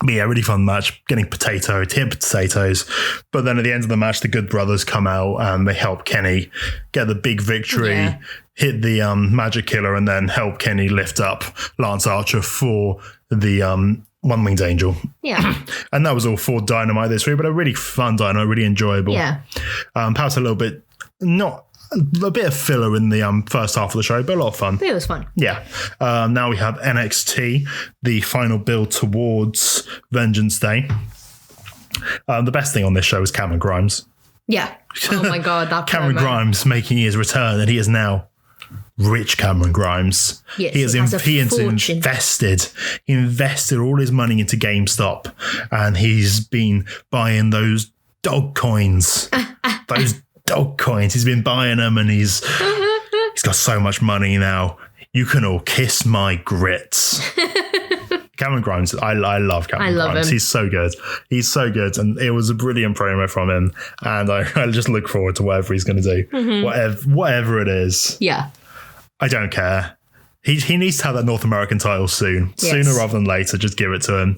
But yeah, really fun match, getting hit potatoes. But then at the end of the match, the Good Brothers come out and they help Kenny get the big victory, hit the Magic Killer, and then help Kenny lift up Lance Archer for the One-Winged Angel. Yeah. And that was all for Dynamite this week, but a really fun Dynamite, really enjoyable. Yeah. Perhaps a little bit, not a bit of filler in the first half of the show, but a lot of fun. It was fun. Yeah. Now we have NXT, the final build towards Vengeance Day. The best thing on this show is Cameron Grimes. Yeah. Oh my God. That Cameron Grimes making his return, and he is now rich Cameron Grimes. Yes, he has invested all his money into GameStop, and he's been buying those dog coins. Those dog coins. He's been buying them, and he's got so much money now. You can all kiss my grits. Cameron Grimes, I love Cameron Grimes. Him. He's so good. He's so good. And it was a brilliant promo from him. And I just look forward to whatever he's going to do. Mm-hmm. Whatever it is. Yeah. I don't care. He needs to have that North American title soon. Yes. Sooner rather than later. Just give it to him.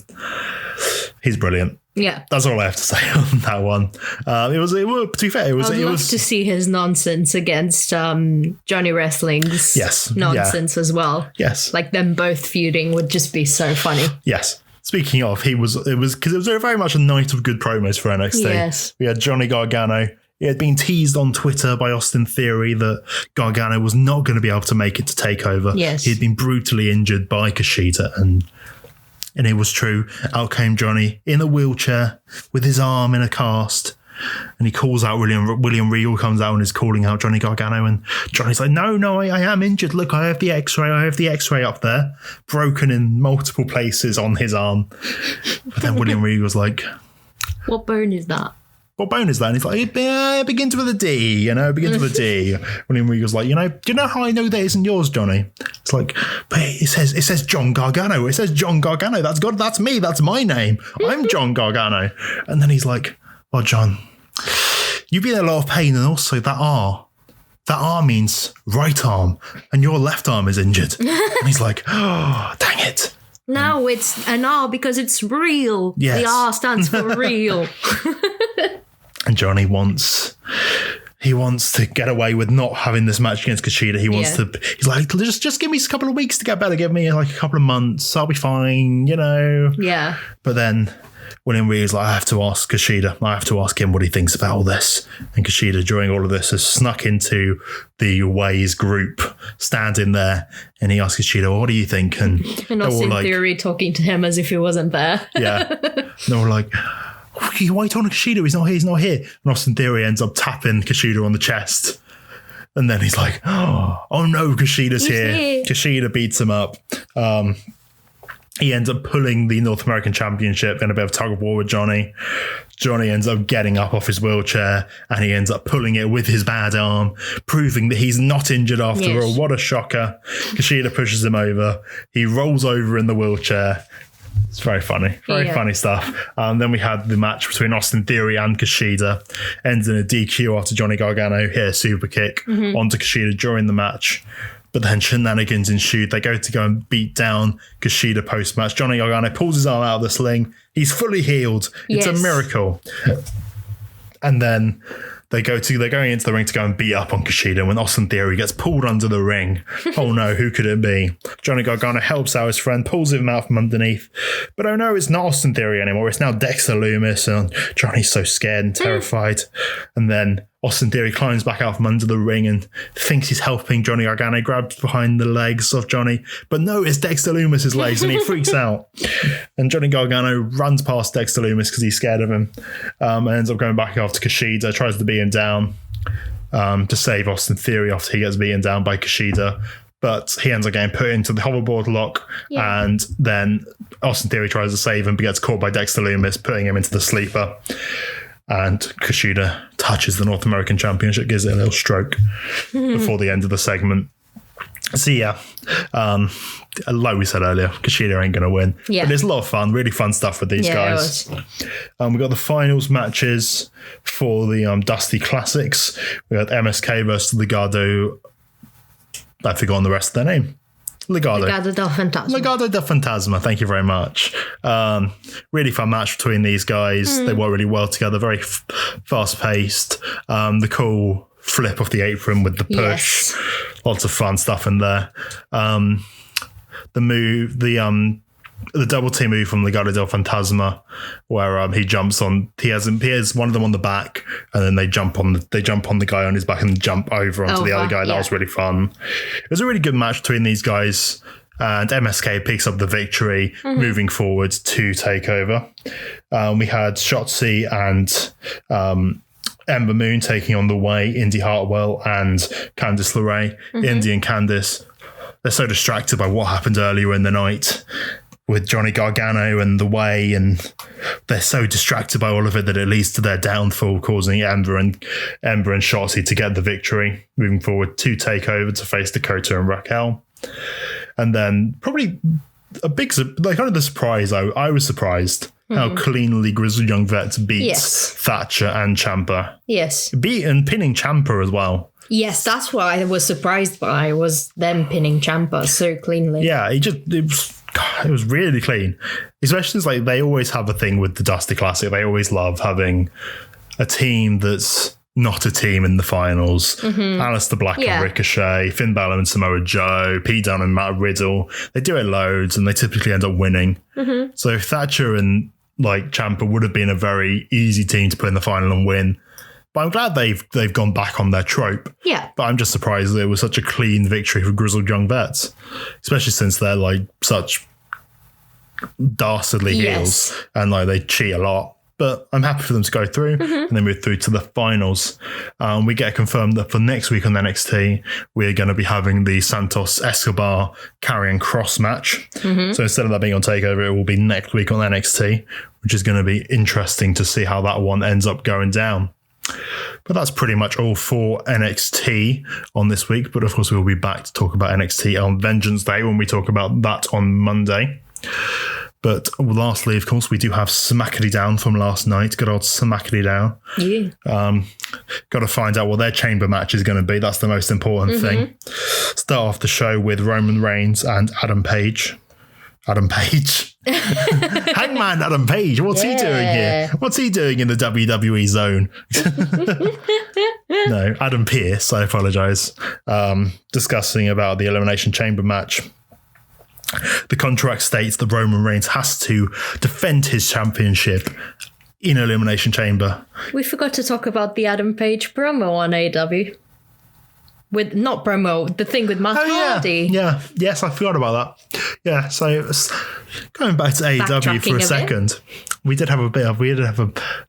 He's brilliant. Yeah. That's all I have to say on that one. To be fair, I'd love to see his nonsense against Johnny Wrestling's nonsense as well. Yes. Like them both feuding would just be so funny. Yes. Speaking of, it was very much a night of good promos for NXT. Yes. We had Johnny Gargano. It had been teased on Twitter by Austin Theory that Gargano was not going to be able to make it to TakeOver. Yes. He had been brutally injured by Kushida, and it was true. Out came Johnny in a wheelchair with his arm in a cast, and he calls out William Regal comes out and is calling out Johnny Gargano, and Johnny's like, no, I am injured. Look, I have the X-ray up there, broken in multiple places on his arm. But then William Regal's like, what bone is that? What bone is that? And he's like, it begins with a D, begins with a D. William Regal's like, do you know how I know that isn't yours, Johnny? It's like, but it says John Gargano. It says John Gargano. That's me. That's my name. I'm John Gargano. And then he's like, well, John, you've been in a lot of pain, and also that R means right arm, and your left arm is injured. And he's like, oh, dang it. No, it's an R because it's real. Yes. The R stands for real. And Johnny wants to get away with not having this match against Kushida. He's like, just give me a couple of weeks to get better. Give me like a couple of months. I'll be fine, Yeah. But then William Regal's like, I have to ask Kushida. I have to ask him what he thinks about all this. And Kushida, during all of this, has snuck into the Ways group, standing there, and he asks Kushida, well, what do you think? And Austin Theory talking to him as if he wasn't there. Yeah. And they're like, why are you talking to Kushida? He's not here. And Austin Theory ends up tapping Kushida on the chest. And then he's like, oh no, Kushida's here. Kushida beats him up. He ends up pulling the North American Championship in a bit of tug of war with Johnny. Johnny ends up getting up off his wheelchair, and he ends up pulling it with his bad arm, proving that he's not injured after all. What a shocker. Kushida pushes him over. He rolls over in the wheelchair. It's very funny. Very funny stuff. Then we had the match between Austin Theory and Kushida. Ends in a DQ after Johnny Gargano hit a super kick onto Kushida during the match. But then shenanigans ensued. They go and beat down Kushida post-match. Johnny Gargano pulls his arm out of the sling. He's fully healed. It's a miracle. And then they're going into the ring to go and beat up on Kushida when Austin Theory gets pulled under the ring. Oh no, who could it be? Johnny Gargano helps out his friend, pulls him out from underneath. But oh no, it's not Austin Theory anymore. It's now Dexter Lumis, and Johnny's so scared and terrified. And then Austin Theory climbs back out from under the ring and thinks he's helping Johnny Gargano, grabs behind the legs of Johnny. But no, it's Dexter Lumis' legs, and he freaks out. And Johnny Gargano runs past Dexter Lumis because he's scared of him, and ends up going back after Kushida, tries to beat him down to save Austin Theory after he gets beaten down by Kushida. But he ends up getting put into the hoverboard lock, and then Austin Theory tries to save him but gets caught by Dexter Lumis, putting him into the sleeper. And Kushida touches the North American Championship, gives it a little stroke before the end of the segment. So like we said earlier, Kushida ain't going to win. Yeah. But it's a lot of fun, really fun stuff with these guys. We got the finals matches for the Dusty Classics. We got MSK versus Legado. I've forgotten the rest of their name. Legado del Fantasma. Legado del Fantasma. Thank you very much. Really fun match between these guys. They work really well together. Very fast paced. The cool flip off the apron with the push. Lots of fun stuff in there. The double team move from Legado del Fantasma, where he jumps on. He has one of them on the back, and then they jump on the guy on his back and jump over onto the other guy. That was really fun. It was a really good match between these guys, and MSK picks up the victory moving forward to TakeOver. We had Shotzi and Ember Moon taking on The Way, Indy Hartwell and Candice LeRae. Indy and Candice, they're so distracted by what happened earlier in the night with Johnny Gargano and The Way, and they're so distracted by all of it that it leads to their downfall, causing Ember and Shotzi to get the victory, moving forward to TakeOver to face Dakota and Raquel. And then probably a big, like kind of the surprise, I was surprised how cleanly Grizzled Young Vets beat Thatcher and Ciampa. Yes. And pinning Ciampa as well. Yes, that's what I was surprised by, was them pinning Ciampa so cleanly. Yeah, it was really clean. Especially since like they always have a thing with the Dusty Classic. They always love having a team that's not a team in the finals. Aleister Black and Ricochet, Finn Balor and Samoa Joe, Pete Dunne and Matt Riddle. They do it loads and they typically end up winning. So Thatcher and like Ciampa would have been a very easy team to put in the final and win. But I'm glad they've gone back on their trope. Yeah. But I'm just surprised that it was such a clean victory for Grizzled Young Vets, especially since they're like such dastardly heels and like they cheat a lot. But I'm happy for them to go through and then move through to the finals. We get confirmed that for next week on NXT, we're going to be having the Santos Escobar Karrion Kross match. So instead of that being on TakeOver, it will be next week on NXT, which is going to be interesting to see how that one ends up going down. But that's pretty much all for NXT on this week. But of course, we'll be back to talk about NXT on Vengeance Day when we talk about that on Monday. But lastly, of course, we do have Smackity Down from last night. Good old Smackity Down. Yeah. Got to find out what their chamber match is going to be. That's the most important thing. Start off the show with Roman Reigns and Adam Page. Hangman Adam Page. What's he doing here? What's he doing in the WWE zone? No, Adam Pearce. I apologize. Discussing about the Elimination Chamber match. The contract states that Roman Reigns has to defend his championship in Elimination Chamber. We forgot to talk about the Adam Page promo on AEW. With not promo, the thing with Matt Hardy. Yeah. Yes, I forgot about that. Yeah, so going back to AEW for a second, we did have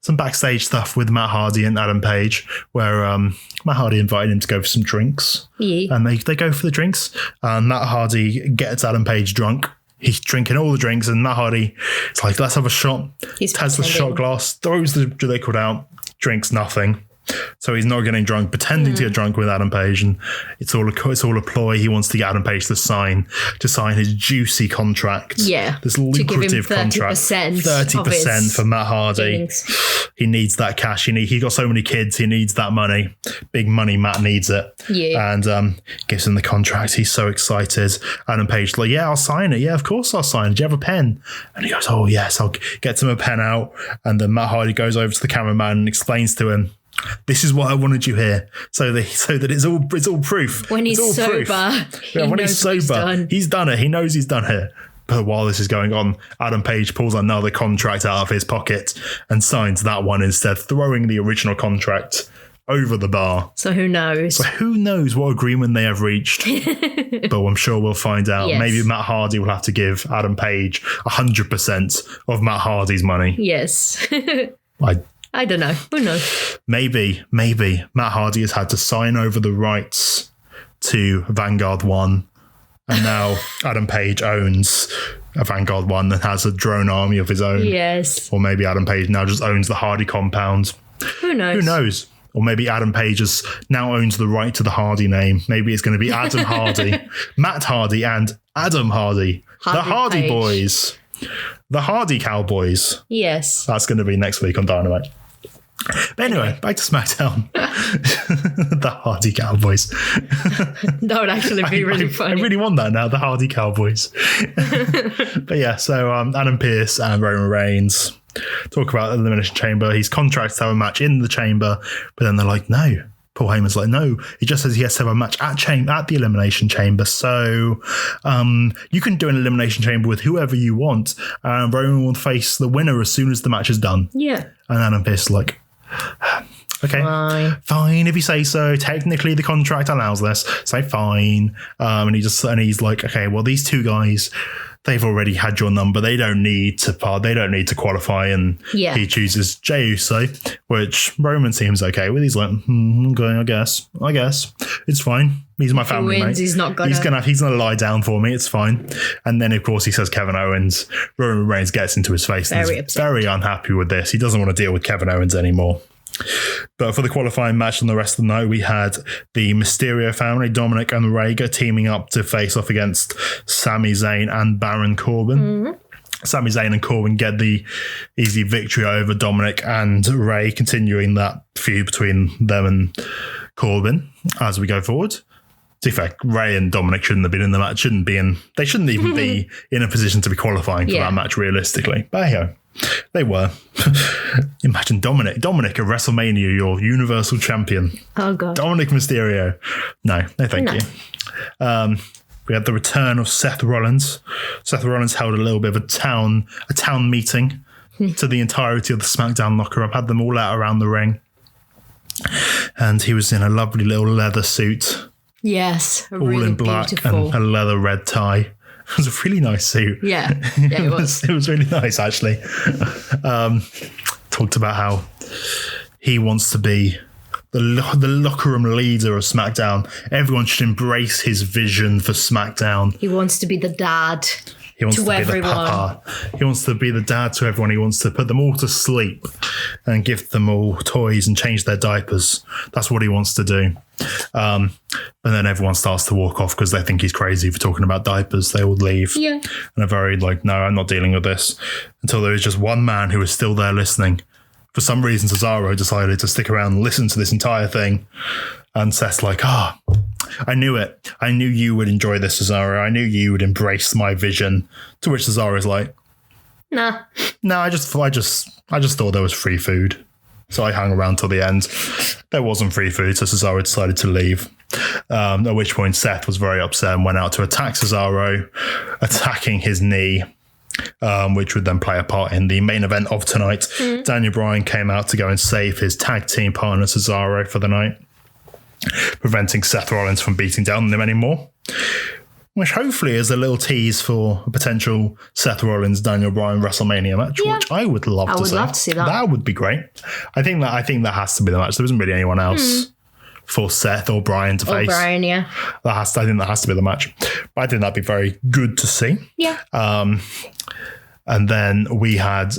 some backstage stuff with Matt Hardy and Adam Page where Matt Hardy invited him to go for some drinks. Yeah. And they go for the drinks. And Matt Hardy gets Adam Page drunk. He's drinking all the drinks and Matt Hardy is like, let's have a shot. He has the shot glass, throws the liquid out, drinks nothing. So he's not getting drunk, pretending to get drunk with Adam Page, and it's all a ploy. He wants to get Adam Page to sign his juicy contract. Yeah, this lucrative contract, 30% for Matt Hardy. Things. He needs that cash. He got so many kids. He needs that money. Big money. Matt needs it. Yeah, and gives him the contract. He's so excited. Adam Page's like, yeah, I'll sign it. Yeah, of course I'll sign it. Do you have a pen? And he goes, oh yes, I'll get him a pen out. And then Matt Hardy goes over to the cameraman and explains to him, this is what I wanted you here, so that it's all proof. When he's sober, he's done it. He knows he's done it. But while this is going on, Adam Page pulls another contract out of his pocket and signs that one instead, throwing the original contract over the bar. So who knows? What agreement they have reached? But I'm sure we'll find out. Yes. Maybe Matt Hardy will have to give Adam Page 100% of Matt Hardy's money. Yes. I don't know. Who knows? Maybe Matt Hardy has had to sign over the rights to Vanguard 1. And now Adam Page owns a Vanguard 1 and has a drone army of his own. Yes. Or maybe Adam Page now just owns the Hardy compound. Who knows? Or maybe Adam Page now owns the right to the Hardy name. Maybe it's going to be Adam Hardy, Matt Hardy, and Adam Hardy. The Hardy Boys. The Hardy Cowboys. Yes. That's going to be next week on Dynamite. But anyway, back to SmackDown. The Hardy Cowboys. That would actually be really funny. I really want that now, the Hardy Cowboys. But yeah, so Adam Pearce and Roman Reigns talk about Elimination Chamber. He's contracted to have a match in the chamber, but then they're like, no. Paul Heyman's like, no, he just says he has to have a match at the Elimination Chamber. So you can do an Elimination Chamber with whoever you want. And Roman will face the winner as soon as the match is done. Yeah. And Adam Pearce is like, okay, fine if you say so. Technically, the contract allows this. Say fine. And he's like, okay, well, these two guys, they've already had your number. They don't need to qualify. And he chooses Jey Uso, which Roman seems okay with. He's like, okay, I guess it's fine. He's my family mate. He's gonna lie down for me. It's fine. And then of course he says Kevin Owens. Roman Reigns gets into his face and is very unhappy with this. He doesn't want to deal with Kevin Owens anymore. But for the qualifying match on the rest of the night, we had the Mysterio family, Dominic and Rey, teaming up to face off against Sami Zayn and Baron Corbin. Mm-hmm. Sami Zayn and Corbin get the easy victory over Dominic and Rey, continuing that feud between them and Corbin as we go forward. To be fair, Rey and Dominic shouldn't have been in the match. They shouldn't even be in a position to be qualifying for that match realistically. But hey, they were. Imagine Dominic at WrestleMania, your Universal Champion. Oh god, Dominic Mysterio. No, thank you. We had the return of Seth Rollins. Seth Rollins held a little bit of a town meeting to the entirety of the SmackDown locker room. Had them all out around the ring. And he was in a lovely little leather suit. Yes. All really in black beautiful. And a leather red tie. It was a really nice suit. Yeah, it was. It was really nice, actually. Talked about how he wants to be the locker room leader of SmackDown. Everyone should embrace his vision for SmackDown. He wants to be the dad to everyone. Be the papa. He wants to be the dad to everyone. He wants to put them all to sleep and give them all toys and change their diapers. That's what he wants to do. And then everyone starts to walk off because they think he's crazy for talking about diapers. They all leave. Yeah. And are very like, no, I'm not dealing with this. Until there is just one man who is still there listening. For some reason, Cesaro decided to stick around and listen to this entire thing. And Seth's like, I knew it. I knew you would enjoy this, Cesaro. I knew you would embrace my vision. To which Cesaro's like, Nah, I just thought there was free food. So I hung around till the end. There wasn't free food, so Cesaro decided to leave. At which point Seth was very upset and went out to attack Cesaro, attacking his knee. Which would then play a part in the main event of tonight. Daniel Bryan came out to go and save his tag team partner Cesaro for the night, preventing Seth Rollins from beating down on him anymore, which hopefully is a little tease for a potential Seth Rollins Daniel Bryan WrestleMania match, which I would love to see. I would love to see that. That would be great. I think that has to be the match. There isn't really anyone else for Seth or Bryan to face. Bryan, yeah. I think that has to be the match. But I think that'd be very good to see. Yeah. And then we had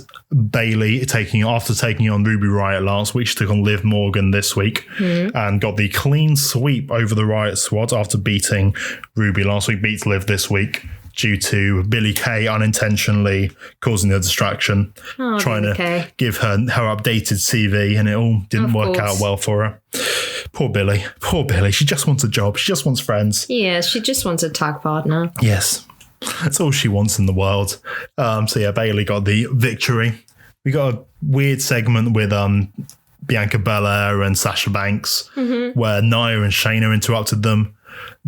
Bayley taking on Ruby Riott last week. She took on Liv Morgan this week and got the clean sweep over the Riott squad after beating Ruby last week. Beats Liv this week due to Billie Kay unintentionally causing a distraction, trying to give her updated CV, and it all didn't work out well for her. Poor Billie. She just wants a job. She just wants friends. Yeah, she just wants a tag partner. Yes. That's all she wants in the world. So yeah, Bayley got the victory. We got a weird segment with Bianca Belair and Sasha Banks where Nia and Shayna interrupted them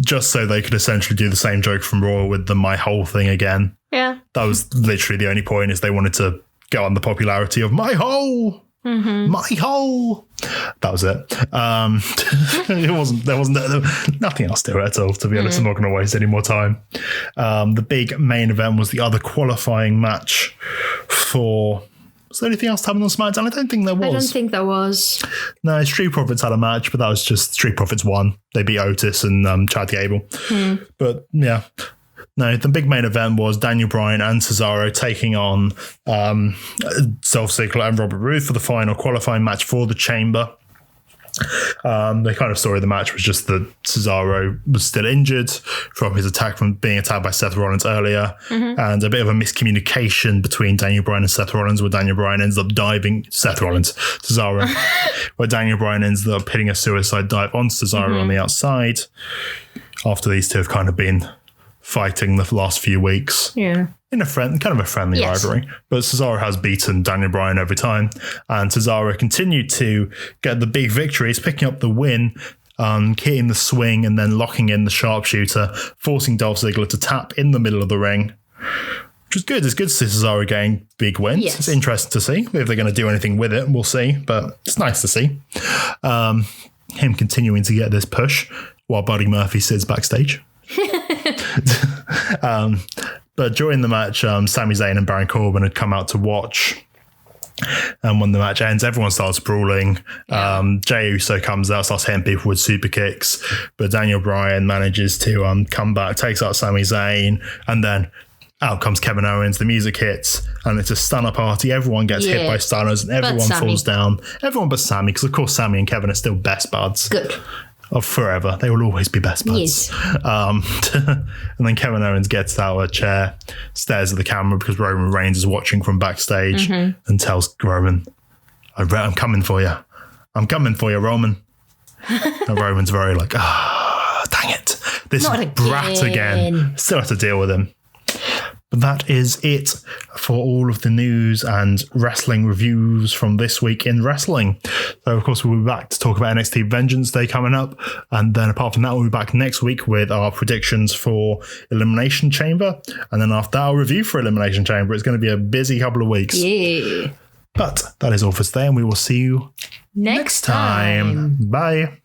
just so they could essentially do the same joke from Raw with the my hole thing again. Yeah. That was literally the only point, is they wanted to get on the popularity of my hole. My hole. That was it. There wasn't nothing else to it at all, to be honest. I'm not going to waste any more time. The big main event was the other qualifying match for... Was there anything else to happen on SmackDown? I don't think there was. I don't think there was. No, Street Profits had a match, but that was just Street Profits won. They beat Otis and Chad Gable. But yeah. No, the big main event was Daniel Bryan and Cesaro taking on Dolph Ziggler and Robert Roode for the final qualifying match for the Chamber. The kind of story of the match was just that Cesaro was still injured from his attack from being attacked by Seth Rollins earlier, and a bit of a miscommunication between Daniel Bryan and Seth Rollins, where Daniel Bryan ends up diving Cesaro, where Daniel Bryan ends up hitting a suicide dive on Cesaro on the outside after these two have kind of been fighting the last few weeks. Yeah. In a friendly rivalry. But Cesaro has beaten Daniel Bryan every time. And Cesaro continued to get the big victories, picking up the win, hitting the swing and then locking in the sharpshooter, forcing Dolph Ziggler to tap in the middle of the ring. Which is good. It's good to see Cesaro getting big wins. Yes. It's interesting to see. If they're going to do anything with it, we'll see. But it's nice to see. Him continuing to get this push while Buddy Murphy sits backstage. But during the match, Sami Zayn and Baron Corbin had come out to watch. And when the match ends, everyone starts brawling. Jey Uso comes out, starts hitting people with super kicks. But Daniel Bryan manages to come back, takes out Sami Zayn, and then Out comes Kevin Owens, the music hits, and it's a stunner party. Everyone gets hit by stunners, and everyone falls down. Everyone but Sammy, because of course Sammy and Kevin are still best buds. Good. Of forever. They will always be best buds. Yes. And then Kevin Owens gets out of a chair, stares at the camera because Roman Reigns is watching from backstage and tells Roman, I'm coming for you. I'm coming for you, Roman. And Roman's very like, dang it. This brat again. Still have to deal with him. But that is it for all of the news and wrestling reviews from this week in wrestling. So, of course, we'll be back to talk about NXT Vengeance Day coming up. And then apart from that, we'll be back next week with our predictions for Elimination Chamber. And then after our review for Elimination Chamber, it's going to be a busy couple of weeks. Yeah. But that is all for today, and we will see you next time. Bye.